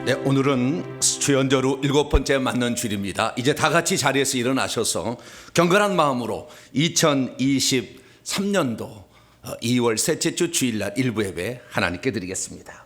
네, 오늘은 주연저로 7번째 맞는 주일입니다. 이제 다 같이 자리에서 일어나셔서 경건한 마음으로 2023년도 2월 셋째 주 주일날 일부 예배 하나님께 드리겠습니다.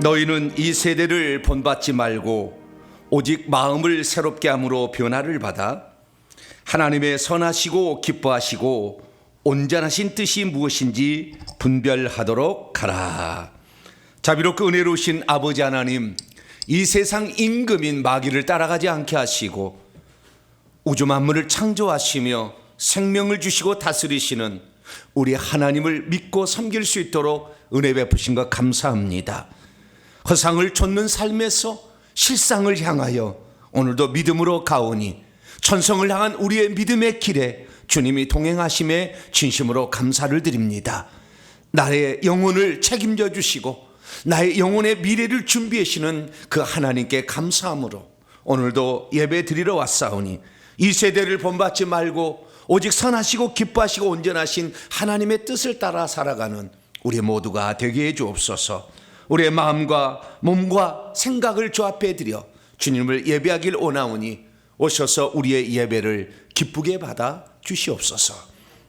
너희는 이 세대를 본받지 말고 오직 마음을 새롭게 함으로 변화를 받아 하나님의 선하시고 기뻐하시고 온전하신 뜻이 무엇인지 분별하도록 하라. 자비롭고 은혜로우신 아버지 하나님, 이 세상 임금인 마귀를 따라가지 않게 하시고 우주 만물을 창조하시며 생명을 주시고 다스리시는 우리 하나님을 믿고 섬길 수 있도록 은혜 베푸신 것 감사합니다. 허상을 좇는 삶에서 실상을 향하여 오늘도 믿음으로 가오니 천성을 향한 우리의 믿음의 길에 주님이 동행하심에 진심으로 감사를 드립니다. 나의 영혼을 책임져 주시고 나의 영혼의 미래를 준비하시는 그 하나님께 감사함으로 오늘도 예배 드리러 왔사오니 이 세대를 본받지 말고 오직 선하시고 기뻐하시고 온전하신 하나님의 뜻을 따라 살아가는 우리 모두가 되게 해 주옵소서. 우리의 마음과 몸과 생각을 주 앞에 드려 주님을 예배하길 원하오니 오셔서 우리의 예배를 기쁘게 받아 주시옵소서.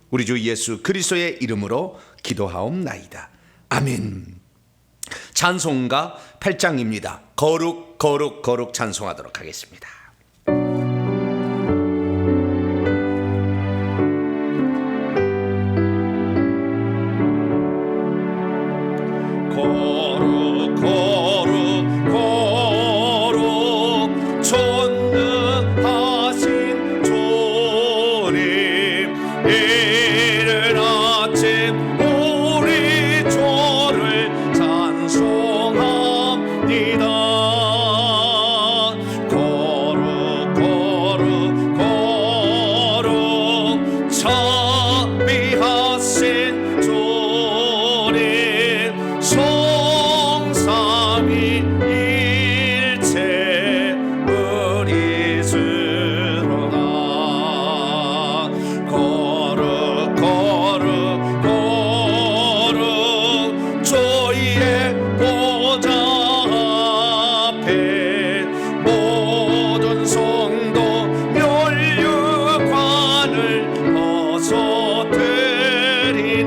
우리 주 예수 그리스도의 이름으로 기도하옵나이다. 아멘. 찬송가 8장입니다. 거룩 거룩 거룩 찬송하도록 하겠습니다. 멸류관을 벗어들이니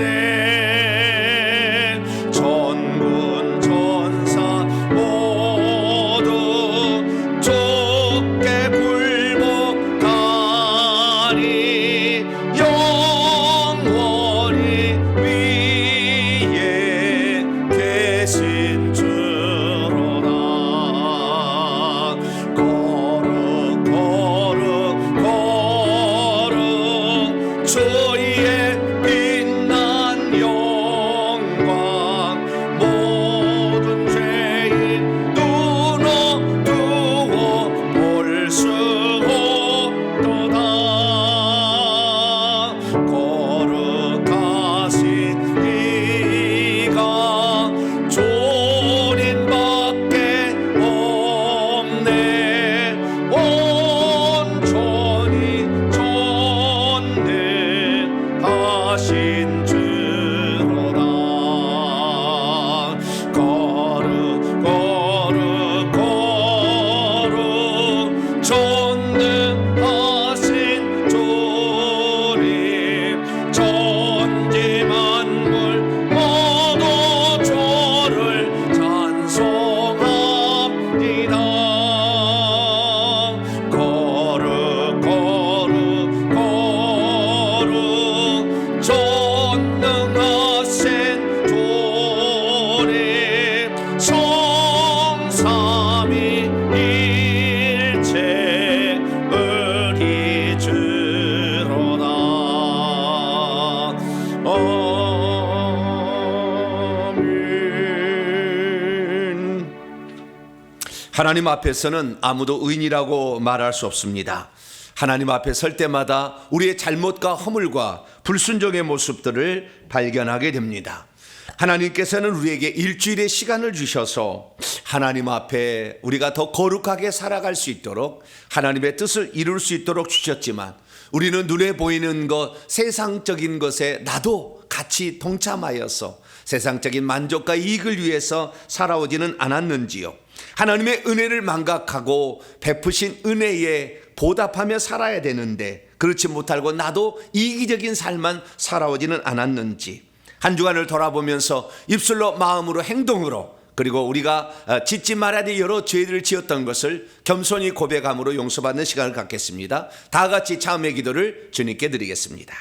하나님 앞에서는 아무도 의인이라고 말할 수 없습니다. 하나님 앞에 설 때마다 우리의 잘못과 허물과 불순종의 모습들을 발견하게 됩니다. 하나님께서는 우리에게 일주일의 시간을 주셔서 하나님 앞에 우리가 더 거룩하게 살아갈 수 있도록 하나님의 뜻을 이룰 수 있도록 주셨지만, 우리는 눈에 보이는 것, 세상적인 것에 나도 같이 동참하여서 세상적인 만족과 이익을 위해서 살아오지는 않았는지요. 하나님의 은혜를 망각하고 베푸신 은혜에 보답하며 살아야 되는데 그렇지 못하고 나도 이기적인 삶만 살아오지는 않았는지, 한 주간을 돌아보면서 입술로, 마음으로, 행동으로, 그리고 우리가 짓지 말아야 될 여러 죄들을 지었던 것을 겸손히 고백함으로 용서받는 시간을 갖겠습니다. 다 같이 참회 기도를 주님께 드리겠습니다.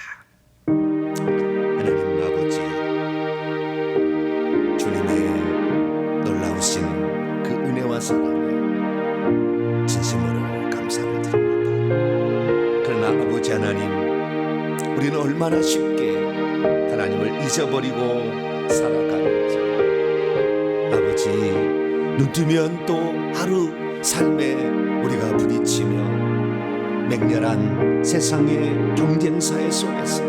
하나님 아버지, 주님의 놀라우신 그 은혜와 사랑에 진심으로 감사를 드립니다. 그러나 아버지 하나님, 우리는 얼마나 쉽게 하나님을 잊어버리고 살아가는지, 아버지, 눈 뜨면 또 하루 삶에 우리가 부딪히며 맹렬한 세상의 경쟁사회 속에서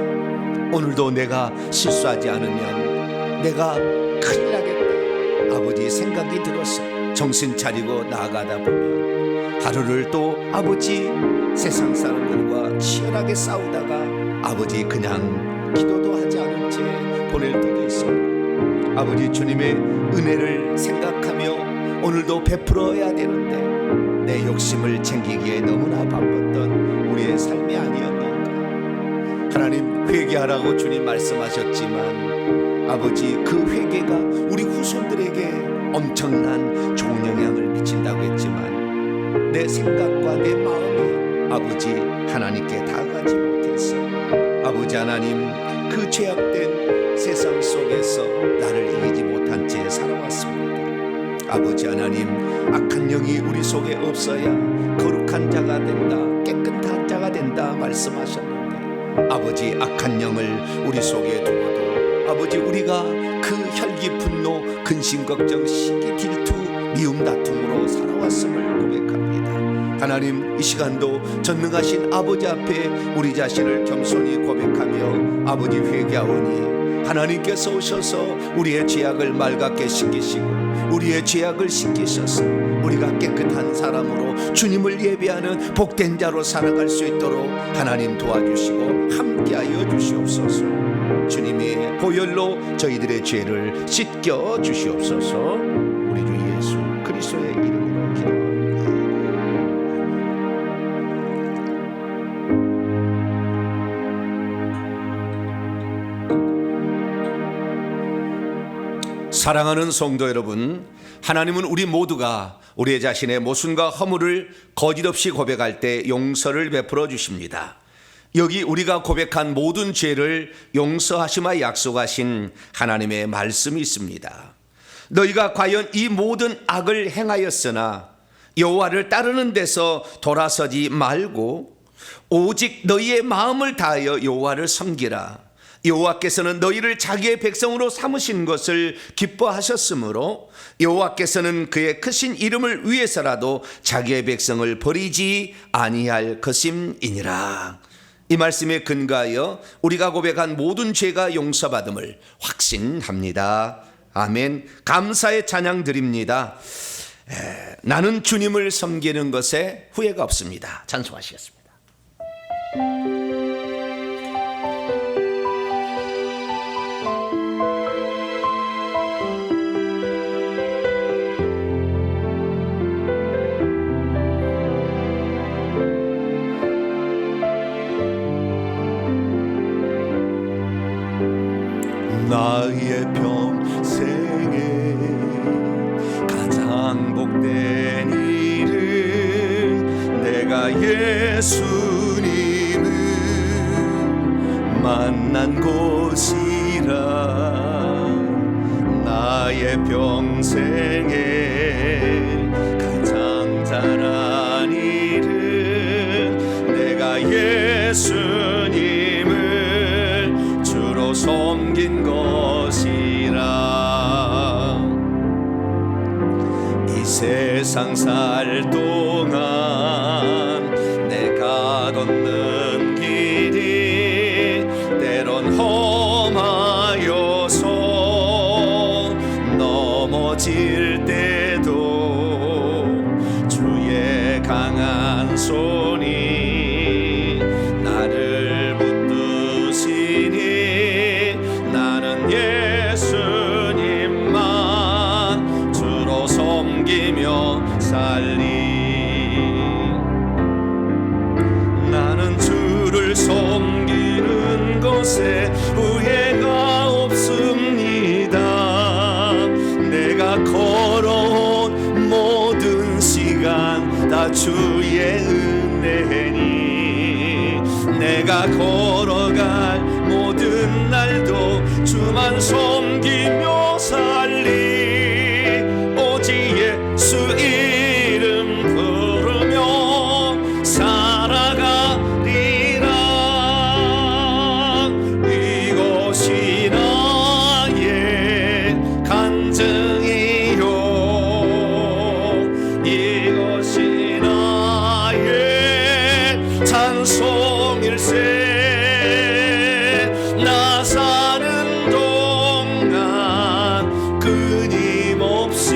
오늘도 내가 실수하지 않으면 내가 큰일 나겠다, 아버지 생각이 들어서 정신 차리고 나아가다 보면 하루를 또 아버지 세상 사람들과 치열하게 싸우다가 아버지 그냥 기도도 하지 않은 채 보낼 때도 있습니다. 아버지, 주님의 은혜를 생각하며 오늘도 베풀어야 되는데 내 욕심을 챙기기에 너무나 바빴던 우리의 삶이 아니었는가. 하나님, 회개하라고 주님 말씀하셨지만 아버지, 그 회개가 우리 후손들에게 엄청난 좋은 영향을 미친다고 했지만 내 생각과 내 마음이 아버지 하나님께 다가가지 못했어. 아버지 하나님, 그 죄악된 세상 속에서 나를 이기지 못한 채 살아왔습니다. 아버지 하나님, 악한 영이 우리 속에 없어야 거룩한 자가 된다, 깨끗한 자가 된다 말씀하셨는데, 아버지 악한 영을 우리 속에 두고도 아버지 우리가 그 혈기 분노, 근심 걱정, 시기 질투, 미움 다툼으로 살아왔음을 고백합니다. 하나님, 이 시간도 전능하신 아버지 앞에 우리 자신을 겸손히 고백하며 아버지 회개하오니 하나님께서 오셔서 우리의 죄악을 맑게 씻기시고 우리의 죄악을 씻기셔서 우리가 깨끗한 사람으로 주님을 예배하는 복된 자로 살아갈 수 있도록 하나님 도와주시고 함께하여 주시옵소서. 주님의 보혈로 저희들의 죄를 씻겨 주시옵소서. 우리 주 예수 그리스도의 이름으로 기도합니다. 사랑하는 성도 여러분, 하나님은 우리 모두가 우리 자신의 모순과 허물을 거짓없이 고백할 때 용서를 베풀어 주십니다. 여기 우리가 고백한 모든 죄를 용서하시마 약속하신 하나님의 말씀이 있습니다. 너희가 과연 이 모든 악을 행하였으나 여호와를 따르는 데서 돌아서지 말고 오직 너희의 마음을 다하여 여호와를 섬기라. 여호와께서는 너희를 자기의 백성으로 삼으신 것을 기뻐하셨으므로 여호와께서는 그의 크신 이름을 위해서라도 자기의 백성을 버리지 아니할 것임이니라. 이 말씀에 근거하여 우리가 고백한 모든 죄가 용서받음을 확신합니다. 아멘. 감사의 찬양 드립니다. 나는 주님을 섬기는 것에 후회가 없습니다. 찬송하시겠습니다. 나의 평생에 가장 복된 일은 내가 예수님을 만난 곳이라. 나의 평생에 가장 잘한 일은 내가 예수님을 주로 섬기 주신 것이라. 이 세상 살 동안 내가 걷는 길이 때론 험하여서 넘어질 때도 주의 강한 손이 나를 붙드시니 나는 예수님만 주로 섬기며 살리. 나는 주를 섬기는 것에 후회가 없습니다. 내가 걸어온 모든 시간 다 주의 은혜니 내가 걸어갈 모든 날도 주만 섬기며 살리. 오직 예수 이름 부르며 살아가리라. 이것이 나의 간증이요 이것이 나의 찬송일세. 나 사는 동안 끊임없이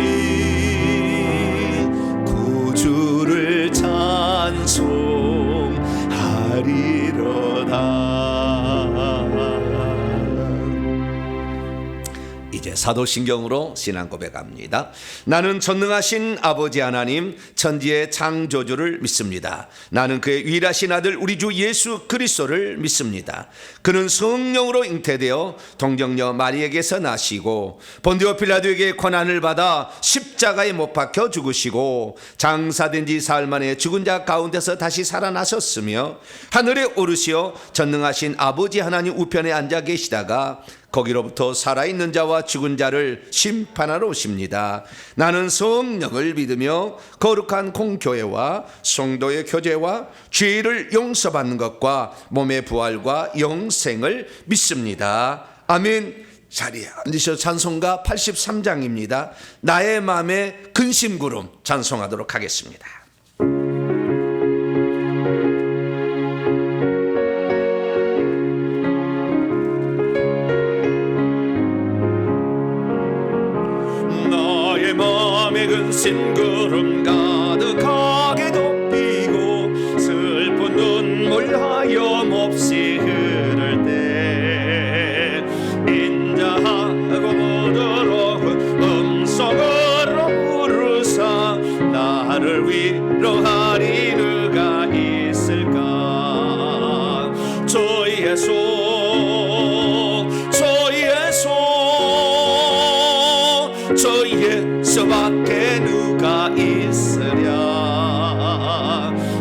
구주를 찬송하리로다. 이제 사도신경으로 신앙 고백합니다. 나는 전능하신 아버지 하나님 천지의 창조주를 믿습니다. 나는 그의 유일하신 아들 우리 주 예수 그리스도를 믿습니다. 그는 성령으로 잉태되어 동정녀 마리에게서 나시고 본디오 필라도에게 고난을 받아 십자가에 못 박혀 죽으시고 장사된 지 사흘 만에 죽은 자 가운데서 다시 살아나셨으며 하늘에 오르시어 전능하신 아버지 하나님 우편에 앉아 계시다가 거기로부터 살아있는 자와 죽은 자를 심판하러 오십니다. 나는 성령을 믿으며 거룩한 공교회와 성도의 교제와 죄를 용서받는 것과 몸의 부활과 영생을 믿습니다. 아멘. 자리에 앉으셔. 찬송가 83장입니다. 나의 마음의 근심구름 찬송하도록 하겠습니다. 근심구름 가득하게 덮이고 슬픈 눈물 하염없이 흐를 때 인자하고 부드러운 음성으로 부르사 나를 위로하리 누가 있을까. 주의 손 주의 손 주의 수밖에 누가 있으랴.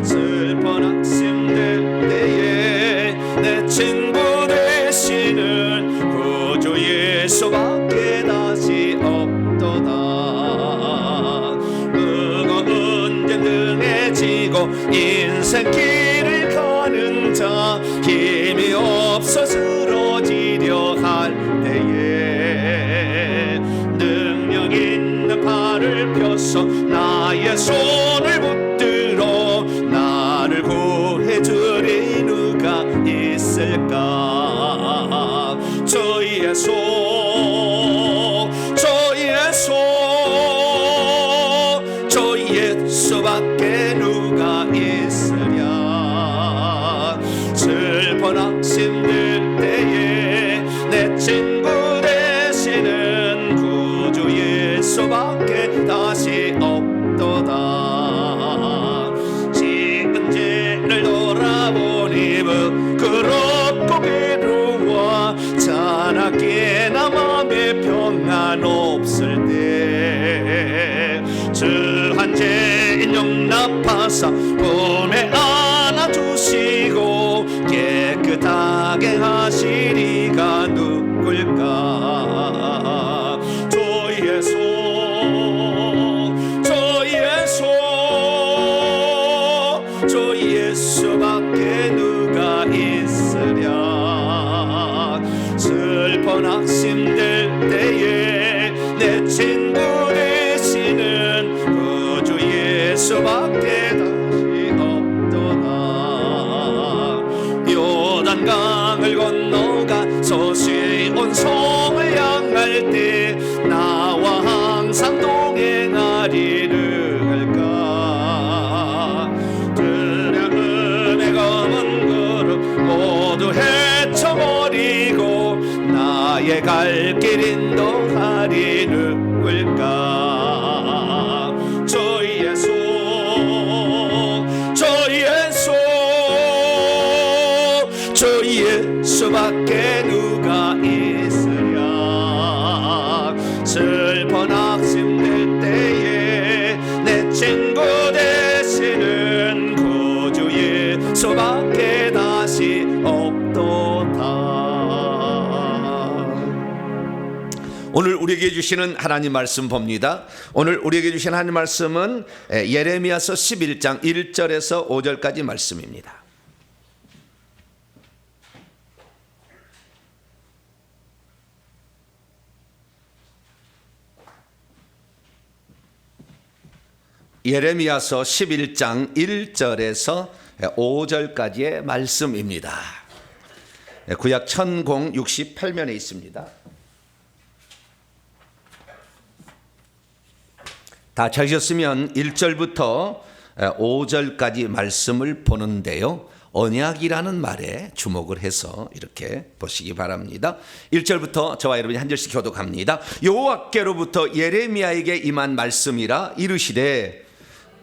슬픈 학생들 때에 내 친구 되시는 구주 예수밖에 다시 없도다. 무거운 짐 등에 지고 인생길을 가는 자 힘이 없어 쓰러지려 할 때에 능력 있는 팔을 펴서 나의 손을 붙들어 나를 구해주리 누가 있을까. 주의 손 주의 손 주 예수밖에 누가 있으랴. 슬픈 학심들 때에 내 친구 되시는 구주 예수밖에 다시 없도다. 지은 죄를 돌아보니 부끄럽고 괴로워 자나깨나 맘에 평안 없을 때 주한 죄인 용납하사 품에 안아주시고 깨끗하게 하시리가 누굴까. 주의 손 주의 손 주 예수밖에 누가 있으랴. 슬픈 낙심될 때에 내 친구 되시는 구주 예수밖에 다시 없도다. 요단강을 건너가 서서히 온 성을 향할 때 나와 항상 동행하리를 할까. 들려 은혜 검은 그룹 모두 헤쳐버리고 나의 갈 길 인도하리를 할까. 저 예수 저 예수밖에 누가 있으랴. 슬퍼 낙심될 때에 내 친구 되시는 구주 예수밖에 다시 없도다. 오늘 우리에게 주시는 하나님 말씀 봅니다. 오늘 우리에게 주신 하나님 말씀은 예레미야서 11장 1절에서 5절까지 말씀입니다. 예레미야서 11장 1절에서 5절까지의 말씀입니다. 구약 1068면에 있습니다. 다 찾으셨으면 1절부터 5절까지 말씀을 보는데요, 언약이라는 말에 주목을 해서 이렇게 보시기 바랍니다. 1절부터 저와 여러분이 한 절씩 교독합니다. 여호와께로부터 예레미야에게 임한 말씀이라. 이르시되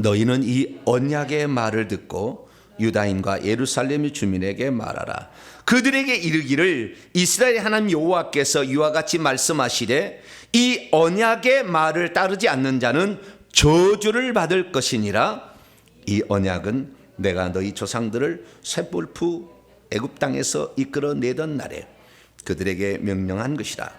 너희는 이 언약의 말을 듣고 유다인과 예루살렘 주민에게 말하라. 그들에게 이르기를 이스라엘 하나님 여호와께서 이와 같이 말씀하시되 이 언약의 말을 따르지 않는 자는 저주를 받을 것이니라. 이 언약은 내가 너희 조상들을 셋볼프 애굽 땅에서 이끌어내던 날에 그들에게 명령한 것이라.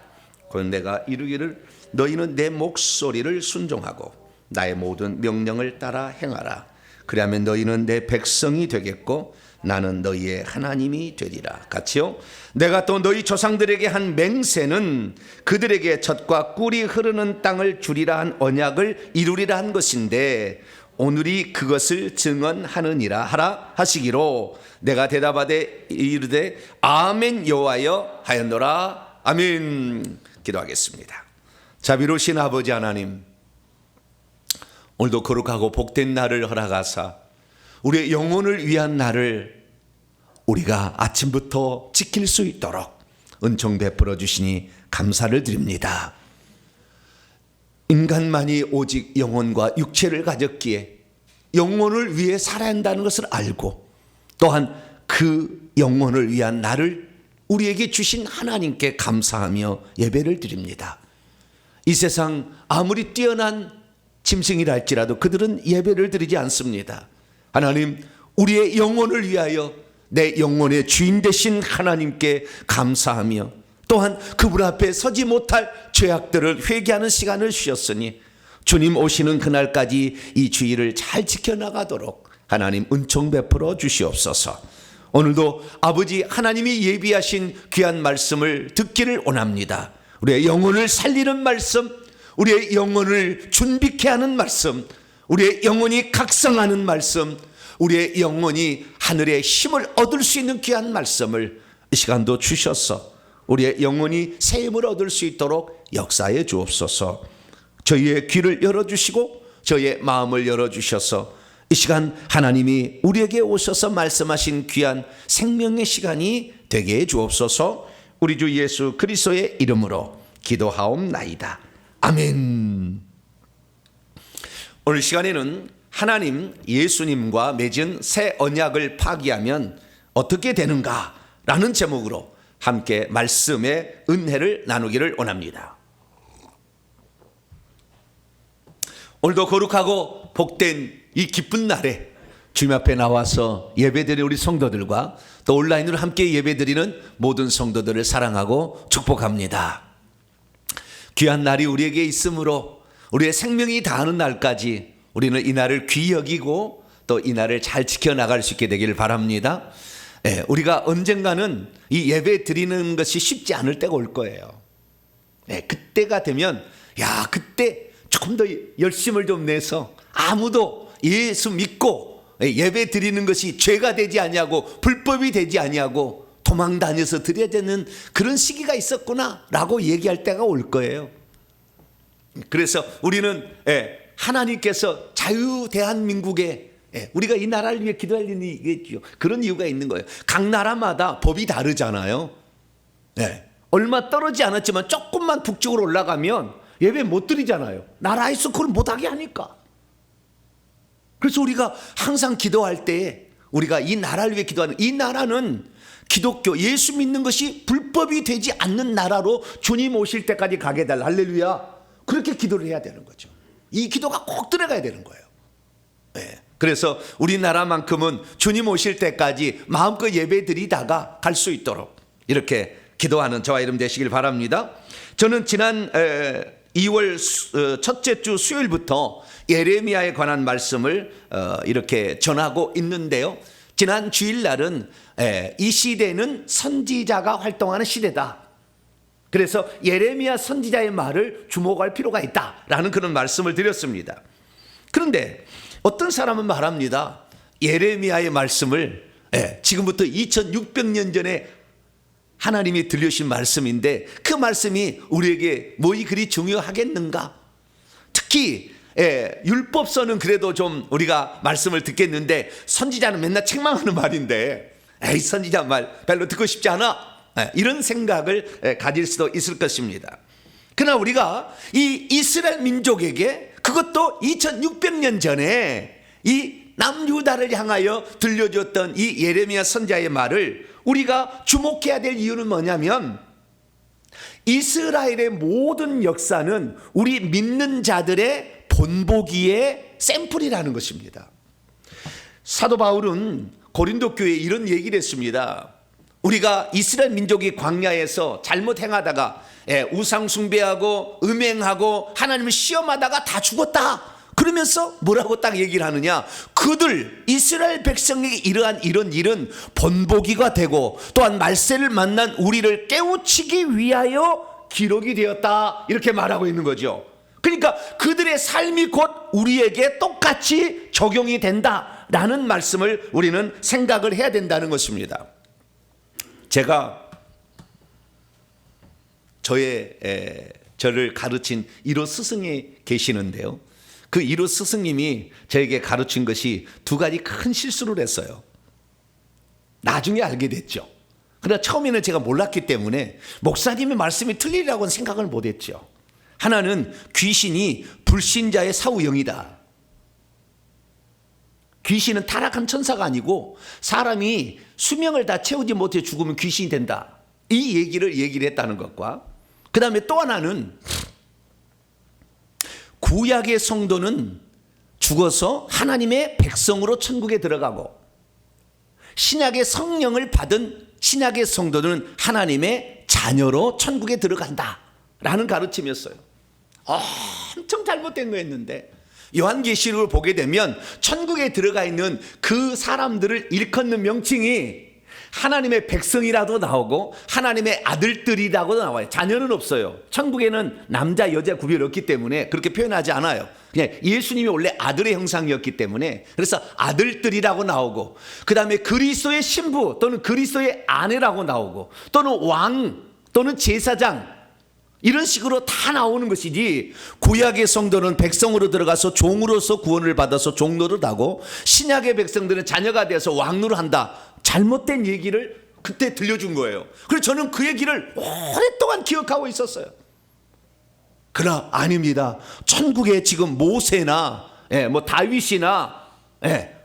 곧 내가 이르기를 너희는 내 목소리를 순종하고 나의 모든 명령을 따라 행하라. 그리하면 너희는 내 백성이 되겠고 나는 너희의 하나님이 되리라. 같이요. 내가 또 너희 조상들에게 한 맹세는 그들에게 젖과 꿀이 흐르는 땅을 주리라 한 언약을 이루리라 한 것인데 오늘이 그것을 증언하느니라 하라 하시기로 내가 대답하되 이르되 아멘 여호와여 하였노라. 아멘. 기도하겠습니다. 자비로우신 아버지 하나님, 오늘도 거룩하고 복된 날을 허락하사 우리의 영혼을 위한 날을 우리가 아침부터 지킬 수 있도록 은총 베풀어 주시니 감사를 드립니다. 인간만이 오직 영혼과 육체를 가졌기에 영혼을 위해 살아야 한다는 것을 알고 또한 그 영혼을 위한 날을 우리에게 주신 하나님께 감사하며 예배를 드립니다. 이 세상 아무리 뛰어난 짐승이라 할지라도 그들은 예배를 드리지 않습니다. 하나님, 우리의 영혼을 위하여 내 영혼의 주인 되신 하나님께 감사하며 또한 그분 앞에 서지 못할 죄악들을 회개하는 시간을 주셨으니 주님 오시는 그날까지 이 주의를 잘 지켜나가도록 하나님 은총 베풀어 주시옵소서. 오늘도 아버지 하나님이 예비하신 귀한 말씀을 듣기를 원합니다. 우리의 영혼을 살리는 말씀, 우리의 영혼을 준비케 하는 말씀, 우리의 영혼이 각성하는 말씀, 우리의 영혼이 하늘의 힘을 얻을 수 있는 귀한 말씀을 이 시간도 주셔서 우리의 영혼이 새 힘을 얻을 수 있도록 역사해 주옵소서. 저희의 귀를 열어주시고 저희의 마음을 열어주셔서 이 시간 하나님이 우리에게 오셔서 말씀하신 귀한 생명의 시간이 되게 해 주옵소서. 우리 주 예수 그리스도의 이름으로 기도하옵나이다. 아멘. 오늘 시간에는 하나님 예수님과 맺은 새 언약을 파기하면 어떻게 되는가 라는 제목으로 함께 말씀의 은혜를 나누기를 원합니다. 오늘도 거룩하고 복된 이 기쁜 날에 주님 앞에 나와서 예배드리는 우리 성도들과 또 온라인으로 함께 예배드리는 모든 성도들을 사랑하고 축복합니다. 귀한 날이 우리에게 있으므로 우리의 생명이 다하는 날까지 우리는 이 날을 귀히 여기고 또 이 날을 잘 지켜나갈 수 있게 되기를 바랍니다. 우리가 언젠가는 이 예배 드리는 것이 쉽지 않을 때가 올 거예요. 그때가 되면 그때 조금 더 열심을 좀 내서 아무도 예수 믿고 예배 드리는 것이 죄가 되지 아니하고 불법이 되지 아니하고 도망 다녀서 드려야 되는 그런 시기가 있었구나라고 얘기할 때가 올 거예요. 그래서 우리는 하나님께서 자유 대한민국에 우리가 이 나라를 위해 기도할 일이겠죠. 그런 이유가 있는 거예요. 각 나라마다 법이 다르잖아요. 얼마 떨어지지 않았지만 조금만 북쪽으로 올라가면 예배 못 드리잖아요. 나라에서 그걸 못하게 하니까. 그래서 우리가 항상 기도할 때 우리가 이 나라를 위해 기도하는, 이 나라는 기독교 예수 믿는 것이 불법이 되지 않는 나라로 주님 오실 때까지 가게 해달라. 할렐루야. 그렇게 기도를 해야 되는 거죠. 이 기도가 꼭 들어가야 되는 거예요. 그래서 우리나라만큼은 주님 오실 때까지 마음껏 예배 드리다가 갈 수 있도록 이렇게 기도하는 저와 여러분 되시길 바랍니다. 저는 지난 2월 첫째 주 수요일부터 예레미야에 관한 말씀을 이렇게 전하고 있는데요. 지난 주일날은 이 시대는 선지자가 활동하는 시대다. 그래서 예레미야 선지자의 말을 주목할 필요가 있다라는 그런 말씀을 드렸습니다. 그런데 어떤 사람은 말합니다. 예레미야의 말씀을 지금부터 2600년 전에 하나님이 들려주신 말씀인데 그 말씀이 우리에게 뭐이 그리 중요하겠는가? 특히 율법서는 그래도 좀 우리가 말씀을 듣겠는데 선지자는 맨날 책망하는 말인데 에이 선지자 말 별로 듣고 싶지 않아. 이런 생각을 가질 수도 있을 것입니다. 그러나 우리가 이 이스라엘 민족에게 그것도 2600년 전에 이 남유다를 향하여 들려줬던 이 예레미야 선지자의 말을 우리가 주목해야 될 이유는 뭐냐면 이스라엘의 모든 역사는 우리 믿는 자들의 본보기의 샘플이라는 것입니다. 사도 바울은 고린도 교회에 이런 얘기를 했습니다. 우리가 이스라엘 민족이 광야에서 잘못 행하다가 우상 숭배하고 음행하고 하나님을 시험하다가 다 죽었다. 그러면서 뭐라고 딱 얘기를 하느냐? 그들 이스라엘 백성에게 이러한 이런 일은 본보기가 되고 또한 말세를 만난 우리를 깨우치기 위하여 기록이 되었다. 이렇게 말하고 있는 거죠. 그러니까 그들의 삶이 곧 우리에게 똑같이 적용이 된다라는 말씀을 우리는 생각을 해야 된다는 것입니다. 제가 저를 가르친 1호 스승이 계시는데요. 그 1호 스승님이 저에게 가르친 것이 두 가지 큰 실수를 했어요. 나중에 알게 됐죠. 그러나 처음에는 제가 몰랐기 때문에 목사님의 말씀이 틀리라고는 생각을 못했죠. 하나는 귀신이 불신자의 사후영이다. 귀신은 타락한 천사가 아니고 사람이 수명을 다 채우지 못해 죽으면 귀신이 된다. 이 얘기를 했다는 것과 그 다음에 또 하나는 구약의 성도는 죽어서 하나님의 백성으로 천국에 들어가고 신약의 성령을 받은 신약의 성도는 하나님의 자녀로 천국에 들어간다라는 가르침이었어요. 엄청 잘못된 거였는데 요한계시록을 보게 되면 천국에 들어가 있는 그 사람들을 일컫는 명칭이 하나님의 백성이라도 나오고 하나님의 아들들이라고도 나와요. 자녀는 없어요. 천국에는 남자 여자 구별 없기 때문에 그렇게 표현하지 않아요. 그냥 예수님이 원래 아들의 형상이었기 때문에 그래서 아들들이라고 나오고 그 다음에 그리스도의 신부 또는 그리스도의 아내라고 나오고 또는 왕 또는 제사장 이런 식으로 다 나오는 것이지 구약의 성도는 백성으로 들어가서 종으로서 구원을 받아서 종노릇 하고 신약의 백성들은 자녀가 돼서 왕노릇 한다. 잘못된 얘기를 그때 들려준 거예요. 그래서 저는 그 얘기를 오랫동안 기억하고 있었어요. 그러나 아닙니다. 천국에 지금 모세나 다윗이나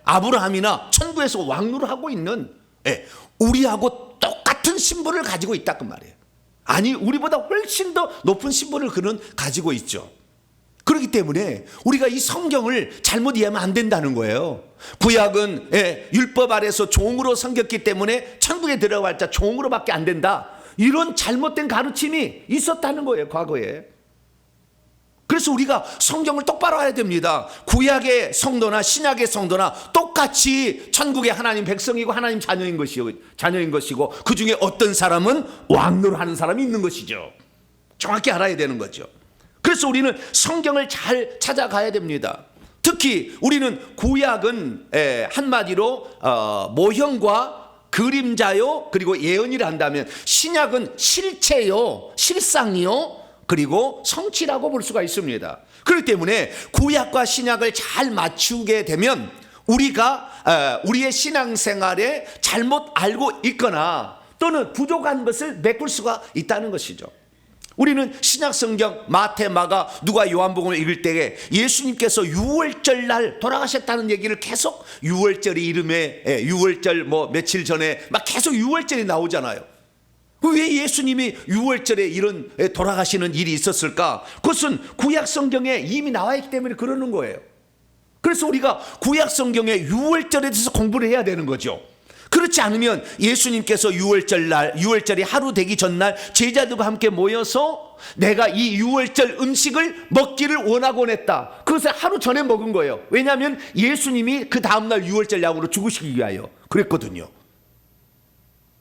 아브라함이나 천국에서 왕노릇 하고 있는 우리하고 똑같은 신분을 가지고 있다 그 말이에요. 아니 우리보다 훨씬 더 높은 신분을 그는 가지고 있죠. 그렇기 때문에 우리가 이 성경을 잘못 이해하면 안 된다는 거예요. 구약은 율법 아래서 종으로 섬겼기 때문에 천국에 들어갈 자 종으로밖에 안 된다. 이런 잘못된 가르침이 있었다는 거예요 과거에. 그래서 우리가 성경을 똑바로 해야 됩니다. 구약의 성도나 신약의 성도나 똑같이 천국의 하나님 백성이고 하나님 자녀인 것이고 그 중에 어떤 사람은 왕노를 하는 사람이 있는 것이죠. 정확히 알아야 되는 거죠. 그래서 우리는 성경을 잘 찾아가야 됩니다. 특히 우리는 구약은 한마디로 모형과 그림자요, 그리고 예언이라 한다면 신약은 실체요, 실상이요, 그리고 성취라고 볼 수가 있습니다. 그렇기 때문에 구약과 신약을 잘 맞추게 되면 우리가 우리의 신앙생활에 잘못 알고 있거나 또는 부족한 것을 메꿀 수가 있다는 것이죠. 우리는 신약 성경 마태, 마가, 누가, 요한복음을 읽을 때에 예수님께서 유월절 날 돌아가셨다는 얘기를 계속 유월절이 이름에 유월절 뭐 며칠 전에 막 계속 유월절이 나오잖아요. 왜 예수님이 유월절에 이런 돌아가시는 일이 있었을까? 그것은 구약 성경에 이미 나와 있기 때문에 그러는 거예요. 그래서 우리가 구약 성경의 유월절에 대해서 공부를 해야 되는 거죠. 그렇지 않으면 예수님께서 유월절이 하루 되기 전날 제자들과 함께 모여서 내가 이 유월절 음식을 먹기를 원하곤 했다. 그것을 하루 전에 먹은 거예요. 왜냐하면 예수님이 그 다음날 유월절 약으로 죽으시기 위하여 그랬거든요.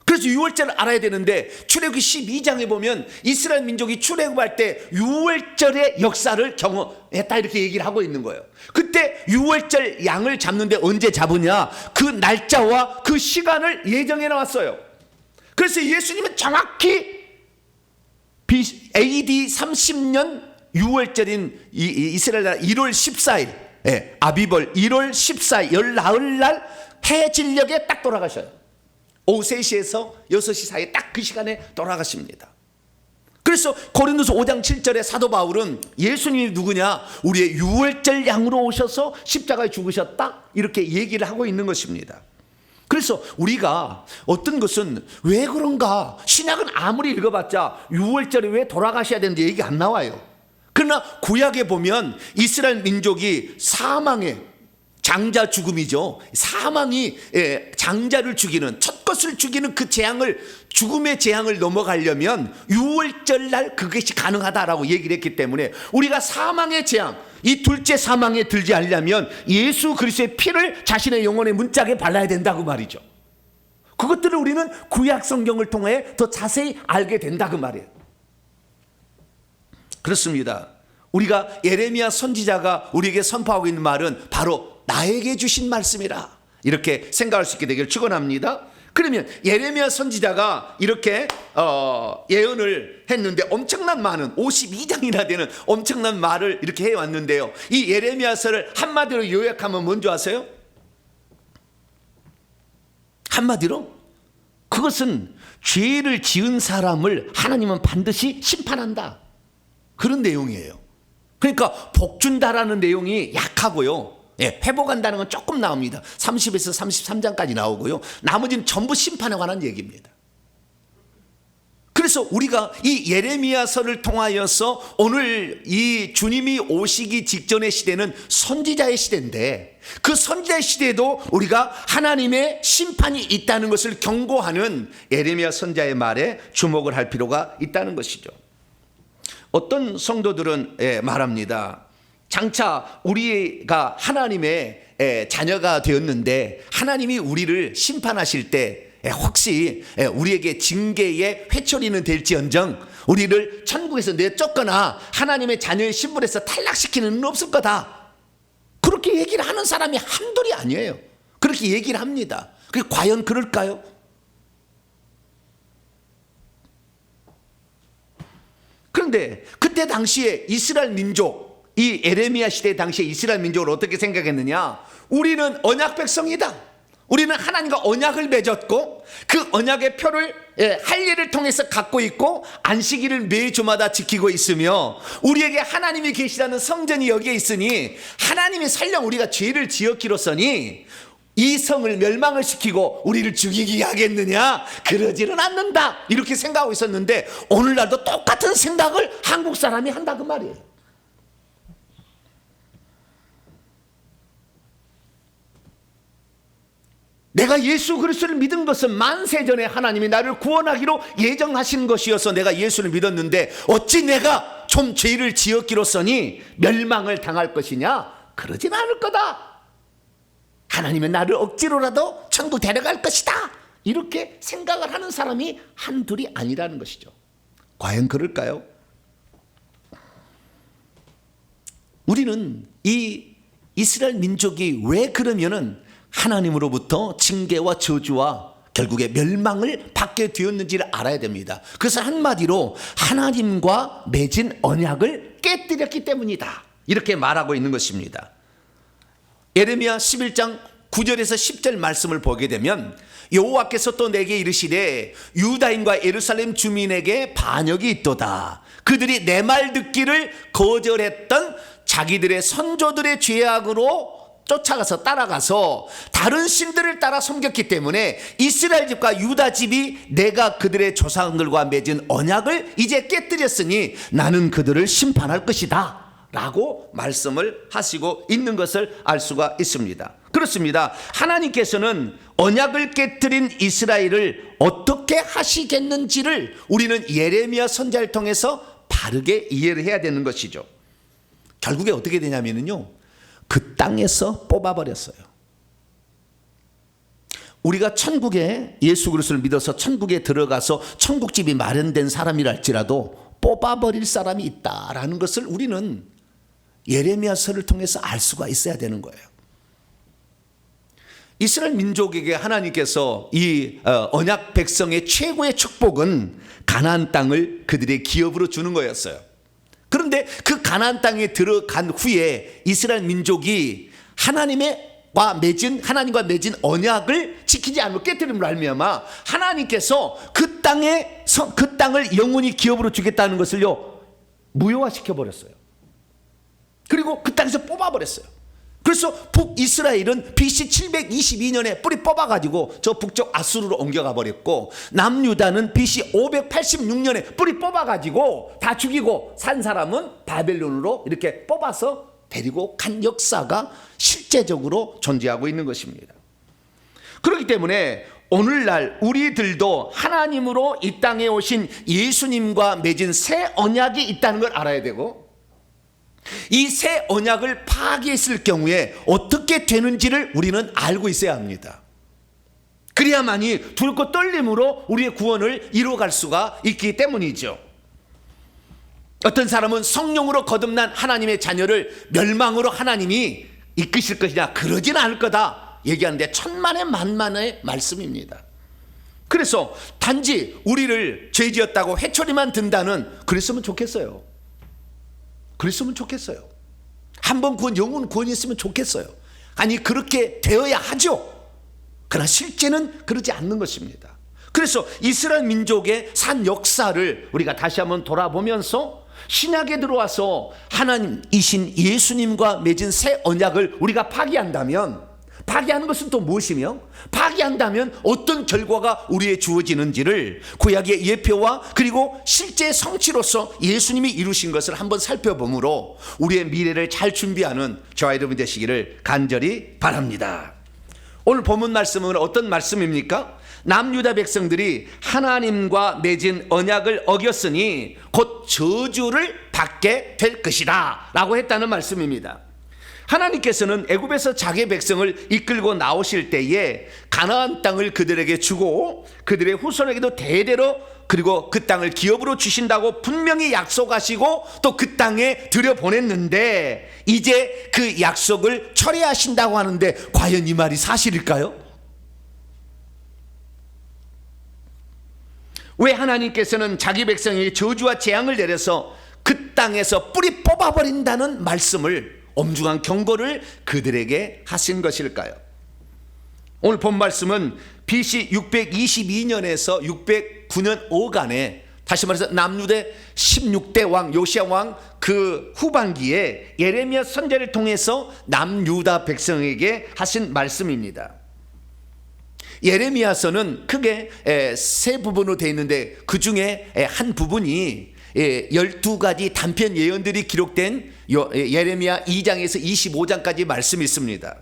그래서 유월절을 알아야 되는데 출애굽기 12장에 보면 이스라엘 민족이 출애굽할 때 유월절의 역사를 경험했다 이렇게 얘기를 하고 있는 거예요. 그때 유월절 양을 잡는데 언제 잡으냐, 그 날짜와 그 시간을 예정해 놨어요. 그래서 예수님은 정확히 AD 30년 유월절인 이스라엘 나라 1월 14일 아비벌 1월 14일 열나흘날 해질녘에 딱 돌아가셔요. 오후 3시에서 6시 사이에 딱 그 시간에 돌아가십니다. 그래서 고린도서 5장 7절에 사도 바울은 예수님이 누구냐, 우리의 유월절 양으로 오셔서 십자가에 죽으셨다 이렇게 얘기를 하고 있는 것입니다. 그래서 우리가 어떤 것은 왜 그런가, 신약은 아무리 읽어봤자 유월절에 왜 돌아가셔야 되는지 얘기 안 나와요. 그러나 구약에 보면 이스라엘 민족이 사망에 장자 죽음이죠. 사망이 장자를 죽이는, 첫 것을 죽이는 그 재앙을, 죽음의 재앙을 넘어가려면 유월절 날 그것이 가능하다라고 얘기를 했기 때문에 우리가 사망의 재앙, 이 둘째 사망에 들지 않으려면 예수 그리스도의 피를 자신의 영혼의 문짝에 발라야 된다고 말이죠. 그것들을 우리는 구약 성경을 통해 더 자세히 알게 된다 그 말이에요. 그렇습니다. 우리가 예레미야 선지자가 우리에게 선포하고 있는 말은 바로 나에게 주신 말씀이라 이렇게 생각할 수 있게 되기를 축원합니다. 그러면 예레미야 선지자가 이렇게 예언을 했는데 엄청난 많은 52장이나 되는 엄청난 말을 이렇게 해왔는데요. 이 예레미야서를 한마디로 요약하면 뭔지 아세요? 한마디로 그것은 죄를 지은 사람을 하나님은 반드시 심판한다, 그런 내용이에요. 그러니까 복 준다라는 내용이 약하고요, 회복한다는 건 조금 나옵니다. 30에서 33장까지 나오고요, 나머지는 전부 심판에 관한 얘기입니다. 그래서 우리가 이 예레미야서를 통하여서 오늘 이 주님이 오시기 직전의 시대는 선지자의 시대인데, 그 선지자의 시대에도 우리가 하나님의 심판이 있다는 것을 경고하는 예레미야 선지자의 말에 주목을 할 필요가 있다는 것이죠. 어떤 성도들은 말합니다. 장차 우리가 하나님의 자녀가 되었는데 하나님이 우리를 심판하실 때 혹시 우리에게 징계의 회초리는 될지언정 우리를 천국에서 내쫓거나 하나님의 자녀의 신분에서 탈락시키는 일은 없을 거다, 그렇게 얘기를 하는 사람이 한둘이 아니에요. 그렇게 얘기를 합니다. 그게 과연 그럴까요? 그런데 그때 당시에 이스라엘 민족, 이 예레미야 시대 당시에 이스라엘 민족을 어떻게 생각했느냐, 우리는 언약 백성이다, 우리는 하나님과 언약을 맺었고 그 언약의 표를 할례를 통해서 갖고 있고 안식일을 매주마다 지키고 있으며 우리에게 하나님이 계시다는 성전이 여기에 있으니 하나님이 설령 우리가 죄를 지었기로서니 이 성을 멸망을 시키고 우리를 죽이게 하겠느냐, 그러지는 않는다, 이렇게 생각하고 있었는데 오늘날도 똑같은 생각을 한국 사람이 한다 그 말이에요. 내가 예수 그리스도를 믿은 것은 만세전에 하나님이 나를 구원하기로 예정하신 것이어서 내가 예수를 믿었는데 어찌 내가 좀 죄를 지었기로서니 멸망을 당할 것이냐, 그러진 않을 거다, 하나님은 나를 억지로라도 천국 데려갈 것이다, 이렇게 생각을 하는 사람이 한둘이 아니라는 것이죠. 과연 그럴까요? 우리는 이 이스라엘 민족이 왜 그러면은 하나님으로부터 징계와 저주와 결국에 멸망을 받게 되었는지를 알아야 됩니다. 그래서 한마디로 하나님과 맺은 언약을 깨뜨렸기 때문이다, 이렇게 말하고 있는 것입니다. 예레미야 11장 9절에서 10절 말씀을 보게 되면 여호와께서 또 내게 이르시되 유다인과 예루살렘 주민에게 반역이 있도다. 그들이 내 말 듣기를 거절했던 자기들의 선조들의 죄악으로 쫓아가서 따라가서 다른 신들을 따라 섬겼기 때문에 이스라엘 집과 유다 집이 내가 그들의 조상들과 맺은 언약을 이제 깨뜨렸으니 나는 그들을 심판할 것이다 라고 말씀을 하시고 있는 것을 알 수가 있습니다. 그렇습니다. 하나님께서는 언약을 깨뜨린 이스라엘을 어떻게 하시겠는지를 우리는 예레미야 선지자를 통해서 바르게 이해를 해야 되는 것이죠. 결국에 어떻게 되냐면요, 그 땅에서 뽑아버렸어요. 우리가 천국에 예수 그리스도를 믿어서 천국에 들어가서 천국집이 마련된 사람이랄지라도 뽑아버릴 사람이 있다라는 것을 우리는 예레미야서를 통해서 알 수가 있어야 되는 거예요. 이스라엘 민족에게 하나님께서 이 언약 백성의 최고의 축복은 가나안 땅을 그들의 기업으로 주는 거였어요. 그런데 그 가나안 땅에 들어간 후에 이스라엘 민족이 하나님과 맺은 언약을 지키지 않고 깨뜨림으로 말미암아 하나님께서 그 땅을 영원히 기업으로 주겠다는 것을요 무효화시켜 버렸어요. 그리고 그 땅에서 뽑아버렸어요. 그래서 북이스라엘은 BC 722년에 뿌리 뽑아가지고 저 북쪽 아수르로 옮겨가 버렸고, 남유다는 BC 586년에 뿌리 뽑아가지고 다 죽이고 산 사람은 바벨론으로 이렇게 뽑아서 데리고 간 역사가 실제적으로 존재하고 있는 것입니다. 그렇기 때문에 오늘날 우리들도 하나님으로 이 땅에 오신 예수님과 맺은 새 언약이 있다는 걸 알아야 되고, 이 새 언약을 파기했을 경우에 어떻게 되는지를 우리는 알고 있어야 합니다. 그래야만이 두렵고 떨림으로 우리의 구원을 이루어갈 수가 있기 때문이죠. 어떤 사람은 성령으로 거듭난 하나님의 자녀를 멸망으로 하나님이 이끄실 것이냐, 그러지는 않을 거다 얘기하는데 천만의 만만의 말씀입니다. 그래서 단지 우리를 죄지었다고 회초리만 든다는, 그랬으면 좋겠어요. 그랬으면 좋겠어요. 한번 구원, 영혼 구원이 있으면 좋겠어요. 아니, 그렇게 되어야 하죠. 그러나 실제는 그러지 않는 것입니다. 그래서 이스라엘 민족의 산 역사를 우리가 다시 한번 돌아보면서 신약에 들어와서 하나님이신 예수님과 맺은 새 언약을 우리가 파기한다면, 파기하는 것은 또 무엇이며, 파기한다면 어떤 결과가 우리에 주어지는지를 구약의 예표와 그리고 실제 성취로서 예수님이 이루신 것을 한번 살펴보므로 우리의 미래를 잘 준비하는 저와 여러분 되시기를 간절히 바랍니다. 오늘 본문 말씀은 어떤 말씀입니까? 남유다 백성들이 하나님과 맺은 언약을 어겼으니 곧 저주를 받게 될 것이다 라고 했다는 말씀입니다. 하나님께서는 애굽에서 자기 백성을 이끌고 나오실 때에 가나안 땅을 그들에게 주고 그들의 후손에게도 대대로 그리고 그 땅을 기업으로 주신다고 분명히 약속하시고 또 그 땅에 들여보냈는데, 이제 그 약속을 철회하신다고 하는데 과연 이 말이 사실일까요? 왜 하나님께서는 자기 백성에게 저주와 재앙을 내려서 그 땅에서 뿌리 뽑아버린다는 말씀을, 엄중한 경고를 그들에게 하신 것일까요? 오늘 본 말씀은 BC 622년에서 609년 5간에, 다시 말해서 남유대 16대 왕 요시야 왕 그 후반기에 예레미야 선지자를 통해서 남유다 백성에게 하신 말씀입니다. 예레미야서는 크게 세 부분으로 되어 있는데 그 중에 한 부분이 12가지 단편 예언들이 기록된 예레미야 2장에서 25장까지 말씀이 있습니다.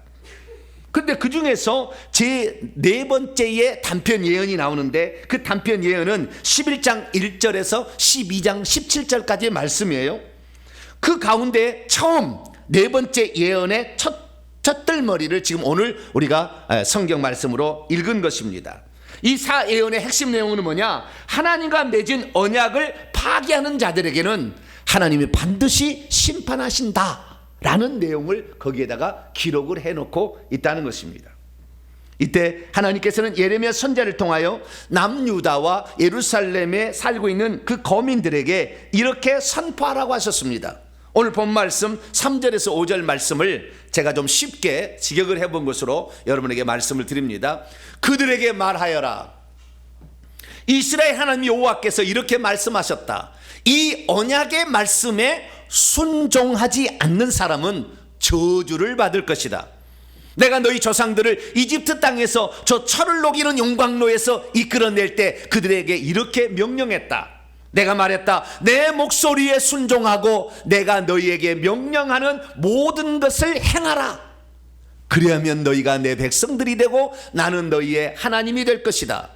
그런데 그 중에서 제 네 번째의 단편 예언이 나오는데, 그 단편 예언은 11장 1절에서 12장 17절까지의 말씀이에요. 그 가운데 처음 네 번째 예언의 첫 들머리를 지금 오늘 우리가 성경 말씀으로 읽은 것입니다. 이 사 예언의 핵심 내용은 뭐냐? 하나님과 맺은 언약을 파기하는 자들에게는 하나님이 반드시 심판하신다 라는 내용을 거기에다가 기록을 해놓고 있다는 것입니다. 이때 하나님께서는 예레미야 선지자를 통하여 남유다와 예루살렘에 살고 있는 그 거민들에게 이렇게 선포하라고 하셨습니다. 오늘 본 말씀 3절에서 5절 말씀을 제가 좀 쉽게 직역을 해본 것으로 여러분에게 말씀을 드립니다. 그들에게 말하여라. 이스라엘 하나님 여호와께서 이렇게 말씀하셨다. 이 언약의 말씀에 순종하지 않는 사람은 저주를 받을 것이다. 내가 너희 조상들을 이집트 땅에서 저 철을 녹이는 용광로에서 이끌어낼 때 그들에게 이렇게 명령했다. 내가 말했다. 내 목소리에 순종하고 내가 너희에게 명령하는 모든 것을 행하라. 그리하면 너희가 내 백성들이 되고 나는 너희의 하나님이 될 것이다.